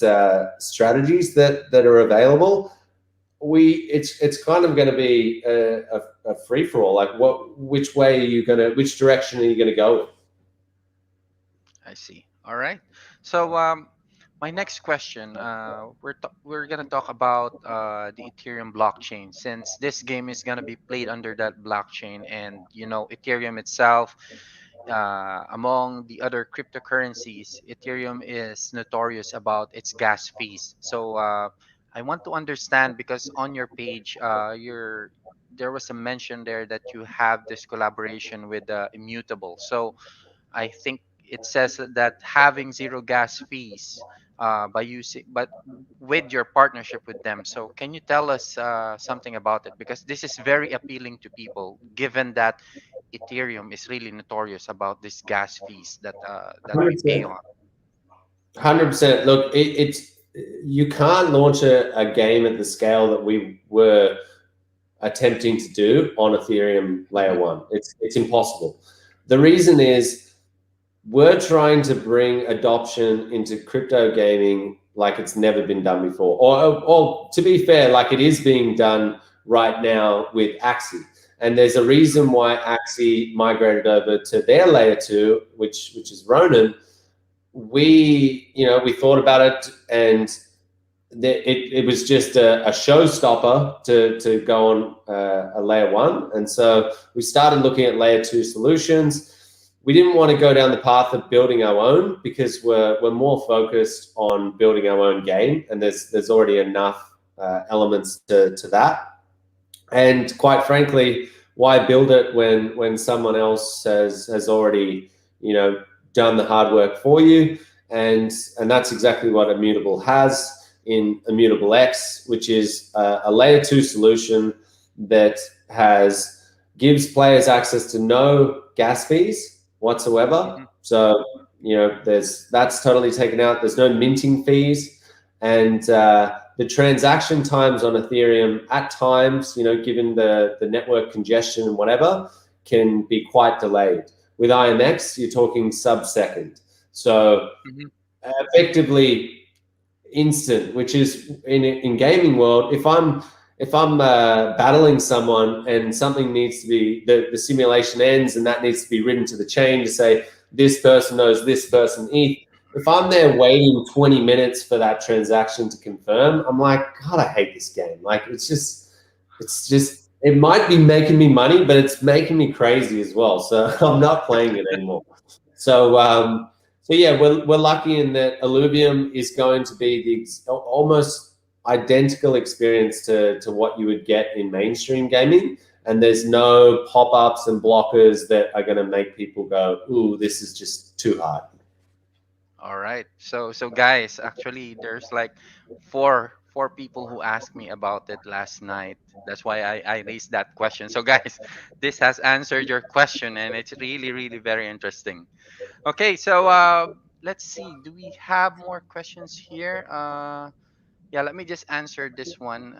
S3: strategies that are available. It's kind of going to be a free for all. Like, which way are you gonna, which direction are you going to go with?
S2: I see. All right. So my next question, we're gonna talk about the Ethereum blockchain, since this game is gonna be played under that blockchain, and Ethereum itself, among the other cryptocurrencies, Ethereum is notorious about its gas fees. So I want to understand, because on your page, there was a mention there that you have this collaboration with Immutable. So I think it says that having zero gas fees by using, but with your partnership with them. So can you tell us something about it? Because this is very appealing to people, given that Ethereum is really notorious about these gas fees that we pay
S3: 100%.
S2: on.
S3: 100%. Look, it's you can't launch a game at the scale that we were attempting to do on Ethereum layer one. It's impossible. The reason is we're trying to bring adoption into crypto gaming like it's never been done before. Or to be fair, like it is being done right now with Axie. And there's a reason why Axie migrated over to their layer two, which is Ronin. We thought about it, and it was just a showstopper to go on a layer one. And so we started looking at layer two solutions. We didn't want to go down the path of building our own because we're more focused on building our own game, and there's already enough elements to that. And quite frankly, why build it when someone else has already done the hard work for you? And that's exactly what Immutable has in Immutable X, which is a layer two solution that gives players access to no gas fees whatsoever. So that's totally taken out. There's no minting fees, and the transaction times on Ethereum at times, given the network congestion and whatever, can be quite delayed. With IMX, you're talking sub-second. So effectively instant, which is in gaming world, if I'm battling someone and something needs to be, the simulation ends and that needs to be written to the chain to say this person knows this person ETH. If I'm there waiting 20 minutes for that transaction to confirm, I'm like, God, I hate this game. Like it's just it might be making me money, but it's making me crazy as well. So I'm not playing it anymore. So yeah, we're lucky in that Illuvium is going to be the almost identical experience to what you would get in mainstream gaming, and there's no pop-ups and blockers that are going to make people go, ooh, this is just too hard.
S2: All right. So guys, actually there's like four people who asked me about it last night. That's why I raised that question. So guys, this has answered your question, and it's really, really very interesting. Okay, so let's see. Do we have more questions here? Yeah, let me just answer this one.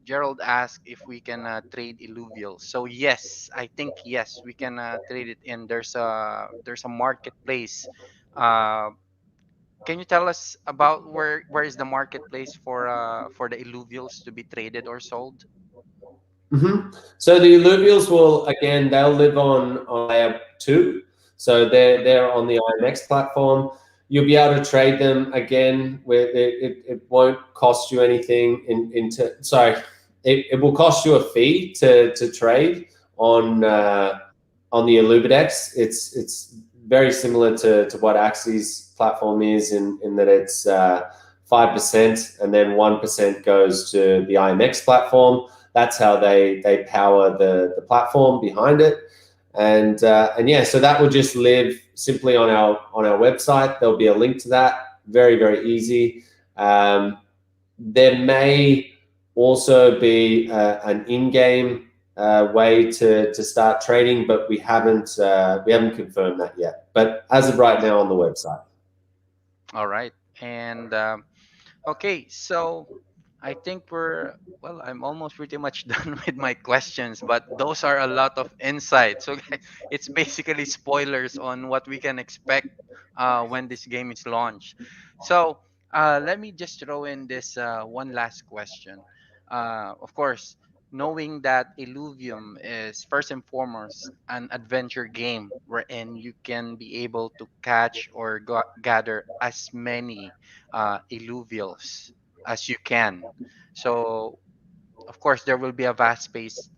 S2: Gerald asked if we can trade Illuvial. So yes, I think yes, we can trade it in. There's a marketplace. Uh, can you tell us about where is the marketplace for the Illuvials to be traded or sold?
S3: So the Illuvials will, again, they'll live on layer 2. So they're on the IMX platform. You'll be able to trade them again. Where it won't cost you anything. It will cost you a fee to trade on the Illuvidex. It's very similar to what Axie's platform is in that it's 5%, and then 1% goes to the IMX platform. That's how they power the platform behind it. And yeah, so that will just live simply on our website. There'll be a link to that. Very, very easy. There may also be an in-game way to start trading, but we haven't confirmed that yet. But as of right now, on the website.
S2: All right. And okay, so I think I'm almost pretty much done with my questions, but those are a lot of insights. So it's basically spoilers on what we can expect when this game is launched. So let me just throw in this one last question. Of course, knowing that Illuvium is first and foremost an adventure game wherein you can be able to catch or gather as many Illuvials as you can. So, of course, there will be a vast space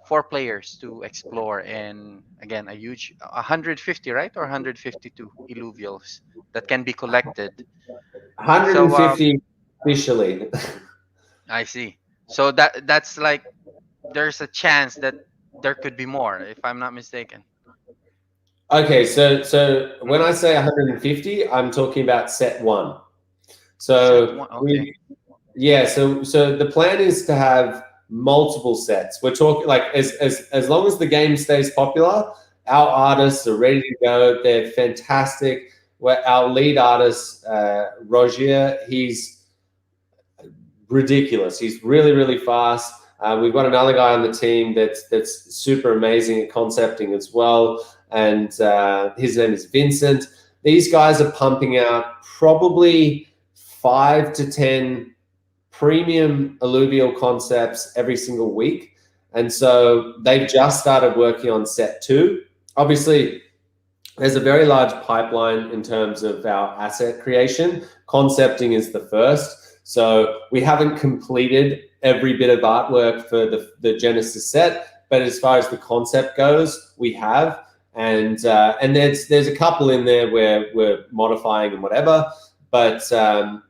S2: for players to explore, and again, a huge 150, right, or 152 Illuvials that can be collected. So,
S3: 150 officially.
S2: I see. So that's like there's a chance that there could be more, if I'm not mistaken.
S3: Okay, so when I say 150, I'm talking about set 1. So
S2: Set 1, okay.
S3: so the plan is to have multiple sets. We're talking like as long as the game stays popular, our artists are ready to go. They're fantastic. Our lead artist, Roger, he's ridiculous. He's really, really fast. We've got another guy on the team that's super amazing at concepting as well, and his name is Vincent. These guys are pumping out probably 5 to 10 premium alluvial concepts every single week, and so they've just started working on set 2. Obviously, there's a very large pipeline in terms of our asset creation. Concepting is the first. So we haven't completed every bit of artwork for the Genesis set, but as far as the concept goes, we have. And there's a couple in there where we're modifying and whatever. But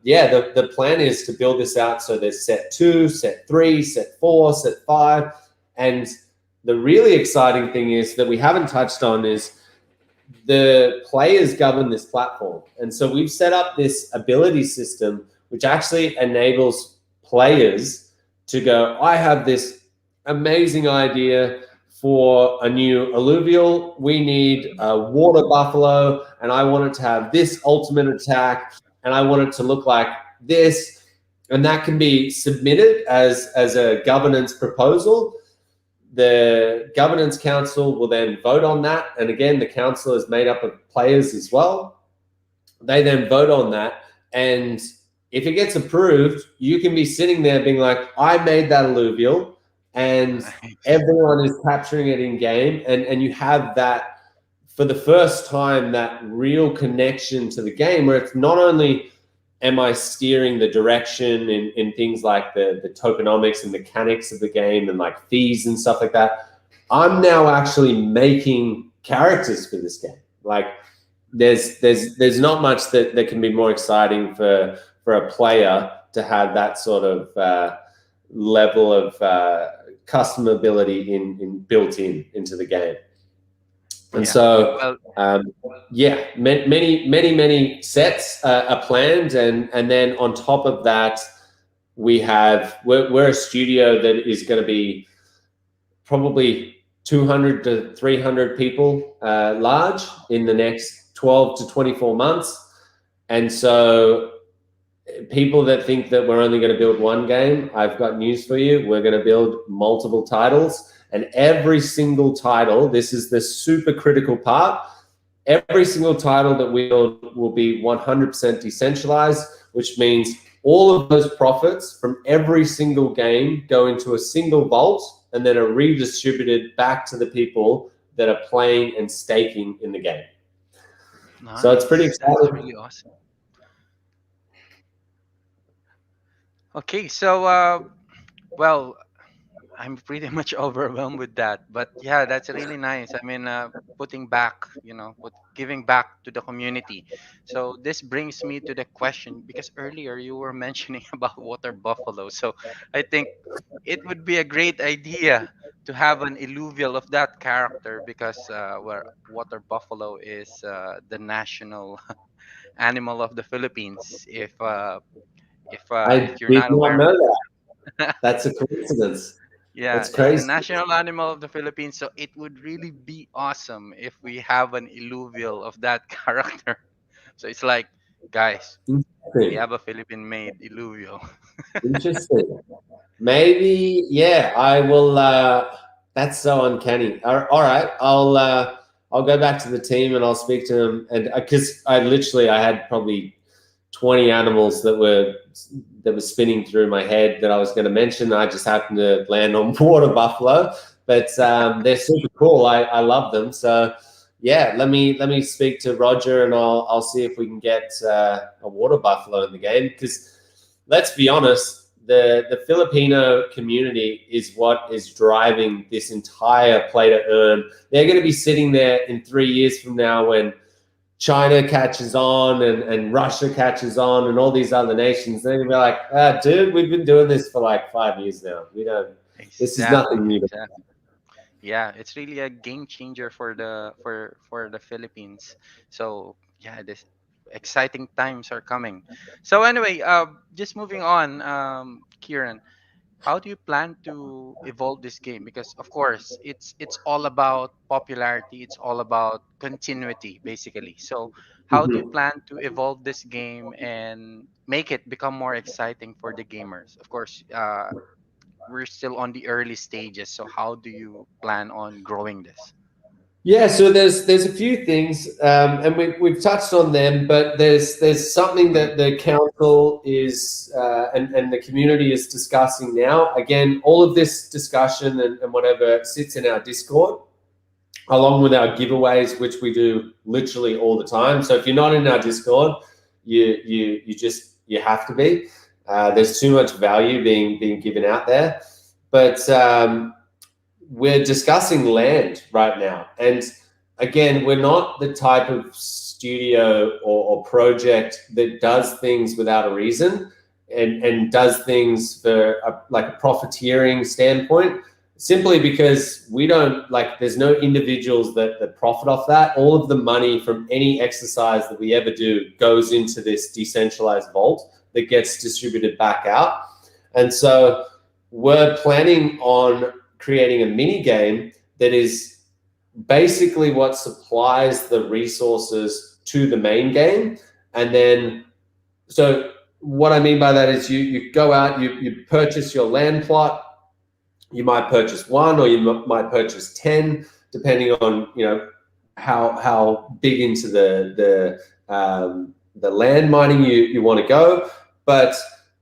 S3: yeah, the plan is to build this out. So there's set 2, set 3, set 4, set 5. And the really exciting thing is that we haven't touched on is the players govern this platform. And so we've set up this ability system which actually enables players to go, I have this amazing idea for a new alluvial. We need a water buffalo, and I want it to have this ultimate attack, and I want it to look like this. And that can be submitted as a governance proposal. The governance council will then vote on that. And again, the council is made up of players as well. They then vote on that. And if it gets approved, you can be sitting there being like, I made that alluvial, and everyone is capturing it in game. And you have that for the first time, that real connection to the game where it's not only am I steering the direction in things like the tokenomics and mechanics of the game and like fees and stuff like that. I'm now actually making characters for this game. Like there's not much that can be more exciting for a player to have that sort of level of customability built into the game. And so, yeah, many sets are planned, and then on top of that, we're a studio that is going to be probably 200 to 300 people large in the next 12 to 24 months, and so people that think that we're only going to build one game, I've got news for you. We're going to build multiple titles. And every single title, this is the super critical part, every single title that we build will be 100% decentralized, which means all of those profits from every single game go into a single vault and then are redistributed back to the people that are playing and staking in the game.
S2: Nice.
S3: So it's pretty exciting.
S2: That's really awesome. Okay, so well, I'm pretty much overwhelmed with that, but yeah, that's really nice. I mean, putting back, giving back to the community. So this brings me to the question, because earlier you were mentioning about water buffalo. So I think it would be a great idea to have an illuvial of that character, because where water buffalo is the national animal of the Philippines.
S3: I
S2: If you're
S3: did
S2: not
S3: not
S2: aware.
S3: know that. That's a coincidence.
S2: Yeah,
S3: That's
S2: it's the
S3: crazy.
S2: national animal of the Philippines, so it would really be awesome if we have an illuvial of that character. So it's like, guys, we
S3: Interesting.
S2: have a Philippine-made illuvial.
S3: Interesting. Maybe, yeah, I will. That's so uncanny. All right, I'll go back to the team and I'll speak to them, and because I had probably 20 animals that were spinning through my head that I was going to mention. I just happened to land on water buffalo, but they're super cool. I love them. So yeah, let me speak to Roger and I'll see if we can get a water buffalo in the game, because let's be honest, the Filipino community is what is driving this entire play to earn. They're going to be sitting there in 3 years from now when China catches on and Russia catches on and all these other nations. They're going to be like, dude, we've been doing this for like 5 years now. This is nothing new.
S2: Exactly. Yeah, it's really a game changer for the Philippines. So yeah, this exciting times are coming. So anyway, just moving on, Kieran, how do you plan to evolve this game? Because of course, it's all about popularity. It's all about continuity, basically. So how do you
S3: Mhm.
S2: plan to evolve this game and make it become more exciting for the gamers? Of course, we're still on the early stages. So how do you plan on growing this?
S3: Yeah, so there's a few things, and we've touched on them, but there's something that the council is and the community is discussing now. Again, all of this discussion and whatever sits in our Discord, along with our giveaways, which we do literally all the time. So if you're not in our Discord, you have to be. There's too much value being given out there, but we're discussing land right now. And again, we're not the type of studio or project that does things without a reason and does things for like a profiteering standpoint, simply because we don't there's no individuals that profit off that. All of the money from any exercise that we ever do goes into this decentralized vault that gets distributed back out. And so we're planning on creating a mini game that is basically what supplies the resources to the main game. And then, so what I mean by that is you go out, you purchase your land plot. You might purchase one, or you might purchase 10, depending on how big into the land mining you want to go. But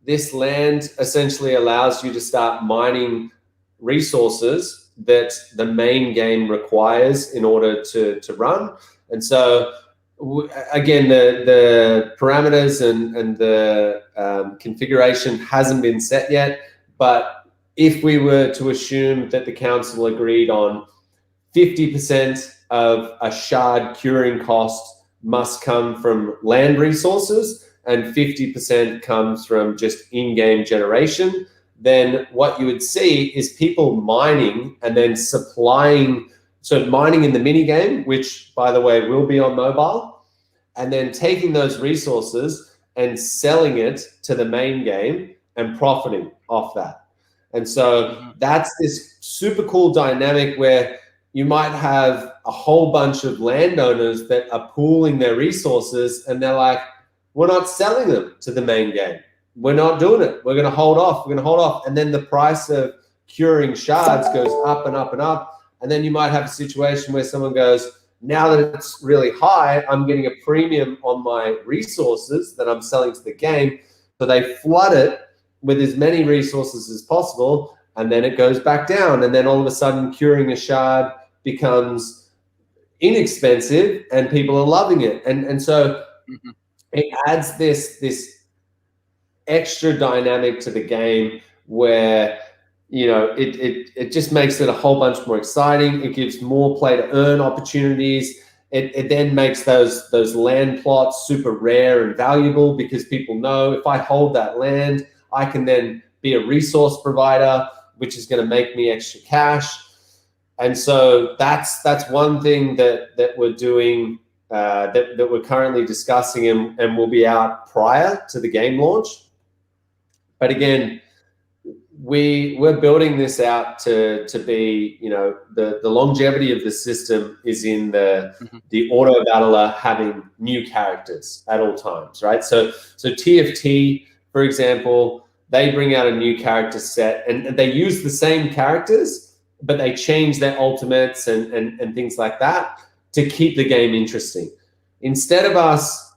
S3: this land essentially allows you to start mining resources that the main game requires in order to run. And so again, the parameters and the configuration hasn't been set yet, but if we were to assume that the council agreed on 50% of a shard curing cost must come from land resources and 50% comes from just in-game generation, then what you would see is people mining and then supplying, so mining in the mini game, which by the way will be on mobile, and then taking those resources and selling it to the main game and profiting off that. And so that's this super cool dynamic where you might have a whole bunch of landowners that are pooling their resources and they're like, we're not selling them to the main game. We're not doing it. We're going to hold off. We're going to hold off. And then the price of curing shards goes up and up and up. And then you might have a situation where someone goes, now that it's really high, I'm getting a premium on my resources that I'm selling to the game. So they flood it with as many resources as possible, and then it goes back down. And then all of a sudden, curing a shard becomes inexpensive and people are loving it. And so it adds this extra dynamic to the game where it just makes it a whole bunch more exciting. It gives more play to earn opportunities. It then makes those land plots super rare and valuable because people know if I hold that land, I can then be a resource provider, which is going to make me extra cash. And so that's one thing that we're doing, that we're currently discussing and will be out prior to the game launch. But again, we're building this out to be, the longevity of the system is in the auto battler having new characters at all times, right? So TFT, for example, they bring out a new character set and they use the same characters, but they change their ultimates and things like that to keep the game interesting. Instead of us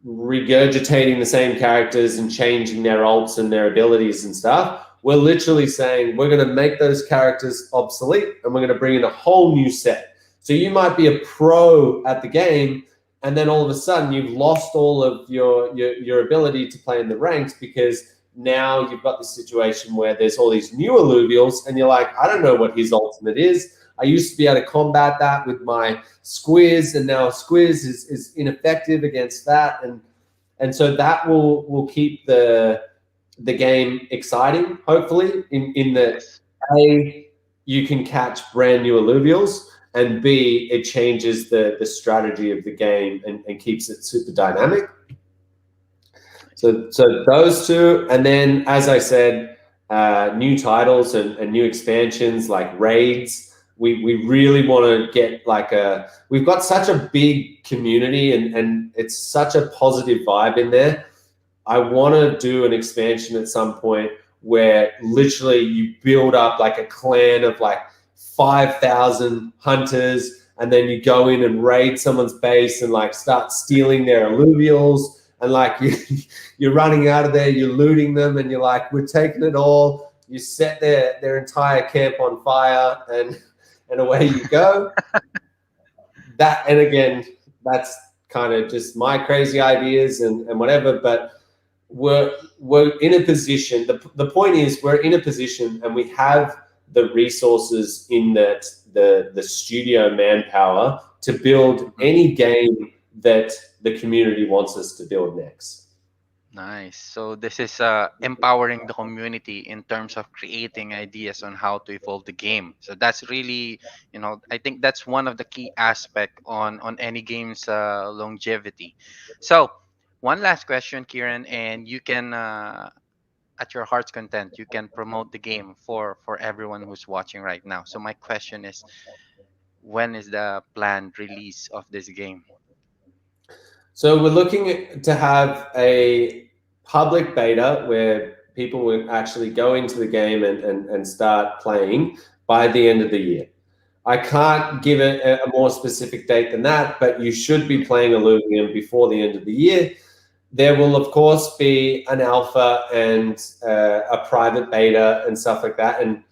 S3: regurgitating the same characters and changing their ults and their abilities and stuff, we're literally saying we're going to make those characters obsolete and we're going to bring in a whole new set. So you might be a pro at the game, and then all of a sudden you've lost all of your ability to play in the ranks because now you've got this situation where there's all these new alluvials and you're like, I don't know what his ultimate is. I used to be able to combat that with my squiz, and now squiz is ineffective against that. And so that will keep the game exciting, hopefully, in that A, you can catch brand new alluvials, and B, it changes the strategy of the game and keeps it super dynamic. So those two, and then as I said, new titles and new expansions like raids. We really want to get we've got such a big community and it's such a positive vibe in there. I want to do an expansion at some point where literally you build up like a clan of like 5,000 hunters, and then you go in and raid someone's base and like start stealing their alluvials, and like you're running out of there, you're looting them, and you're like, we're taking it all. You set their entire camp on fire, and away you go. That, and again, that's kind of just my crazy ideas and whatever, but we're in a position. The point is we're in a position and we have the resources in that the studio manpower to build any game that the community wants us to build next.
S2: Nice. So this is empowering the community in terms of creating ideas on how to evolve the game. So that's really, I think that's one of the key aspect on any game's longevity. So one last question, Kieran, and you can, at your heart's content, you can promote the game for everyone who's watching right now. So my question is, when is the planned release of this game?
S3: So we're looking to have a public beta where people will actually go into the game and start playing by the end of the year. I can't give it a more specific date than that, but you should be playing Illuvium before the end of the year. There will, of course, be an alpha and a private beta and stuff like that. And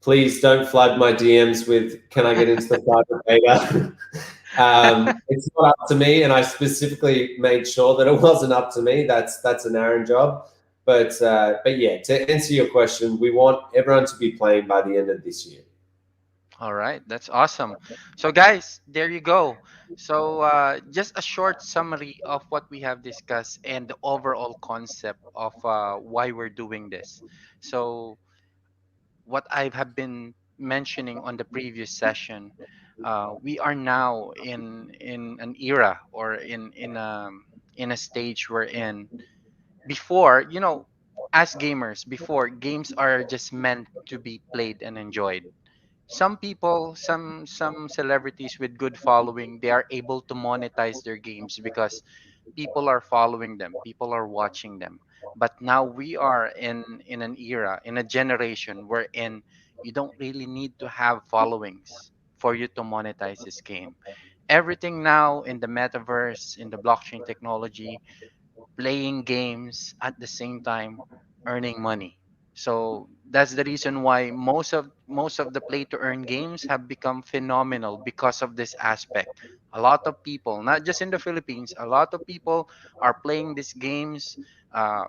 S3: please don't flood my DMs with, can I get into the private beta? It's not up to me, and I specifically made sure that it wasn't up to me. That's an Aaron job. But yeah, to answer your question, we want everyone to be playing by the end of this year.
S2: All right, that's awesome. So, guys, there you go. So, just a short summary of what we have discussed and the overall concept of why we're doing this. So, what I have been mentioning on the previous session, we are now in an era or in a stage we're in. Before, as gamers, before games are just meant to be played and enjoyed. Some people, some celebrities with good following, they are able to monetize their games because people are following them, people are watching them. But now we are in an era, in a generation wherein you don't really need to have followings for you to monetize this game. Everything now in the metaverse, in the blockchain technology, playing games at the same time earning money. So that's the reason why most of the play to earn games have become phenomenal because of this aspect. A lot of people, not just in the Philippines, a lot of people are playing these games.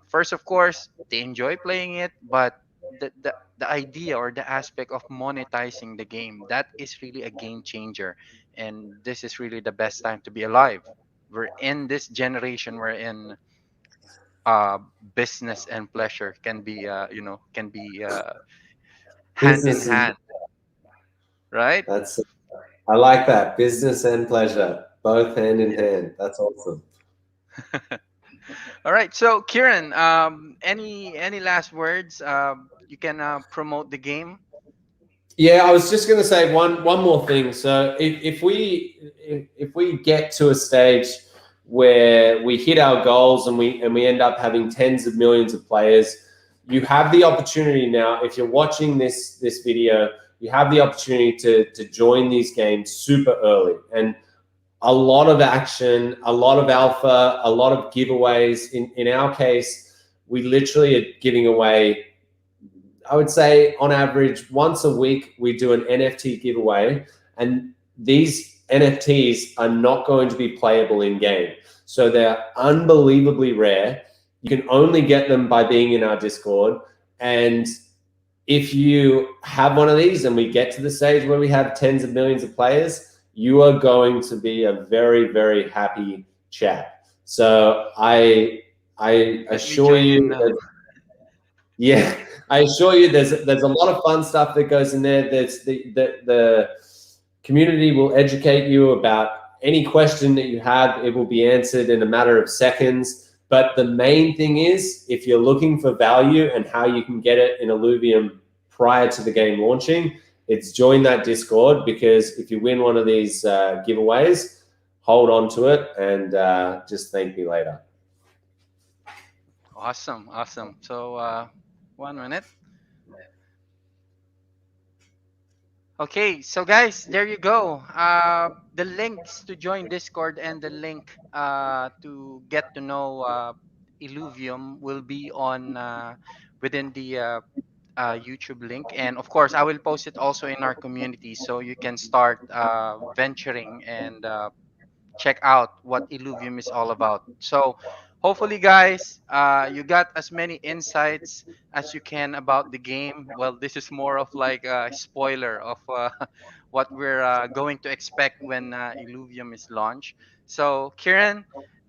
S2: First, of course, they enjoy playing it, but the idea or the aspect of monetizing the game, that is really a game changer. And this is really the best time to be alive. We're in this generation, we're in business and pleasure can be hand in
S3: Business and
S2: hand, right?
S3: that's I like that. Business and pleasure, both hand in hand. That's awesome.
S2: All right, so Kieran, any last words? You can promote the game.
S3: Yeah, I was just going to say one more thing. So if we get to a stage where we hit our goals and we end up having tens of millions of players, you have the opportunity now. If you're watching this video, you have the opportunity to join these games super early, and a lot of action, a lot of alpha, a lot of giveaways. In our case, we literally are giving away, I would say on average, once a week, we do an NFT giveaway, and these NFTs are not going to be playable in game. So they're unbelievably rare. You can only get them by being in our Discord. And if you have one of these and we get to the stage where we have tens of millions of players, you are going to be a very, very happy chap. So I
S2: Let me
S3: assure
S2: join in
S3: you
S2: now.
S3: that, yeah, I assure you there's a lot of fun stuff that goes in there. There's the community will educate you about any question that you have. It will be answered in a matter of seconds. But the main thing is, if you're looking for value and how you can get it in Illuvium prior to the game launching, it's join that Discord, because if you win one of these giveaways, hold on to it and just thank me later.
S2: Awesome, awesome. So 1 minute. Okay, so guys, there you go. The links to join Discord and the link to get to know Illuvium will be on within the YouTube link, and of course, I will post it also in our community, so you can start venturing and check out what Illuvium is all about. So, hopefully, guys, you got as many insights as you can about the game. Well, this is more of like a spoiler of what we're going to expect when Illuvium is launched. So, Kieran,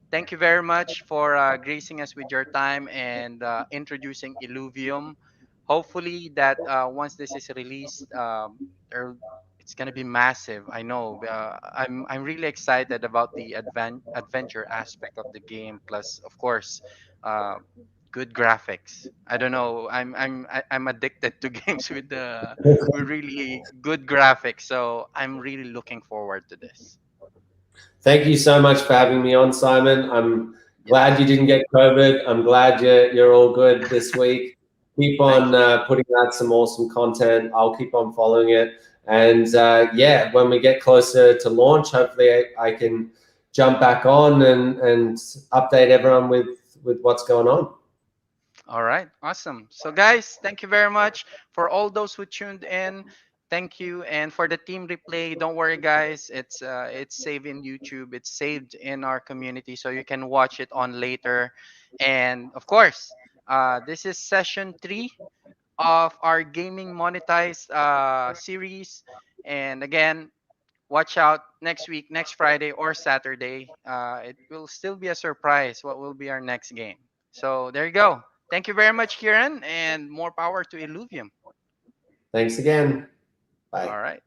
S2: thank you very much for gracing us with your time and introducing Illuvium. Hopefully, that once this is released, it's gonna be massive. I know. I'm really excited about the adventure aspect of the game. Plus, of course, uh, good graphics. I don't know. I'm addicted to games with really good graphics. So I'm really looking forward to this.
S3: Thank you so much for having me on, Simon. I'm glad
S2: Yeah.
S3: you didn't get COVID. I'm glad you're all good this week. Keep
S2: Thank
S3: on
S2: you.
S3: putting out some awesome content. I'll keep on following it. And yeah, when we get closer to launch, hopefully I can jump back on and update everyone with what's going on.
S2: All right, awesome. So, guys, thank you very much for all those who tuned in. Thank you, and for the team replay, don't worry, guys. It's saved in YouTube. It's saved in our community, so you can watch it on later. And of course, this is session 3 of our gaming monetized series. And again, watch out next week, next Friday or Saturday. It will still be a surprise what will be our next game. So there you go. Thank you very much, Kieran, and more power to Illuvium.
S3: Thanks again. Bye.
S2: All right.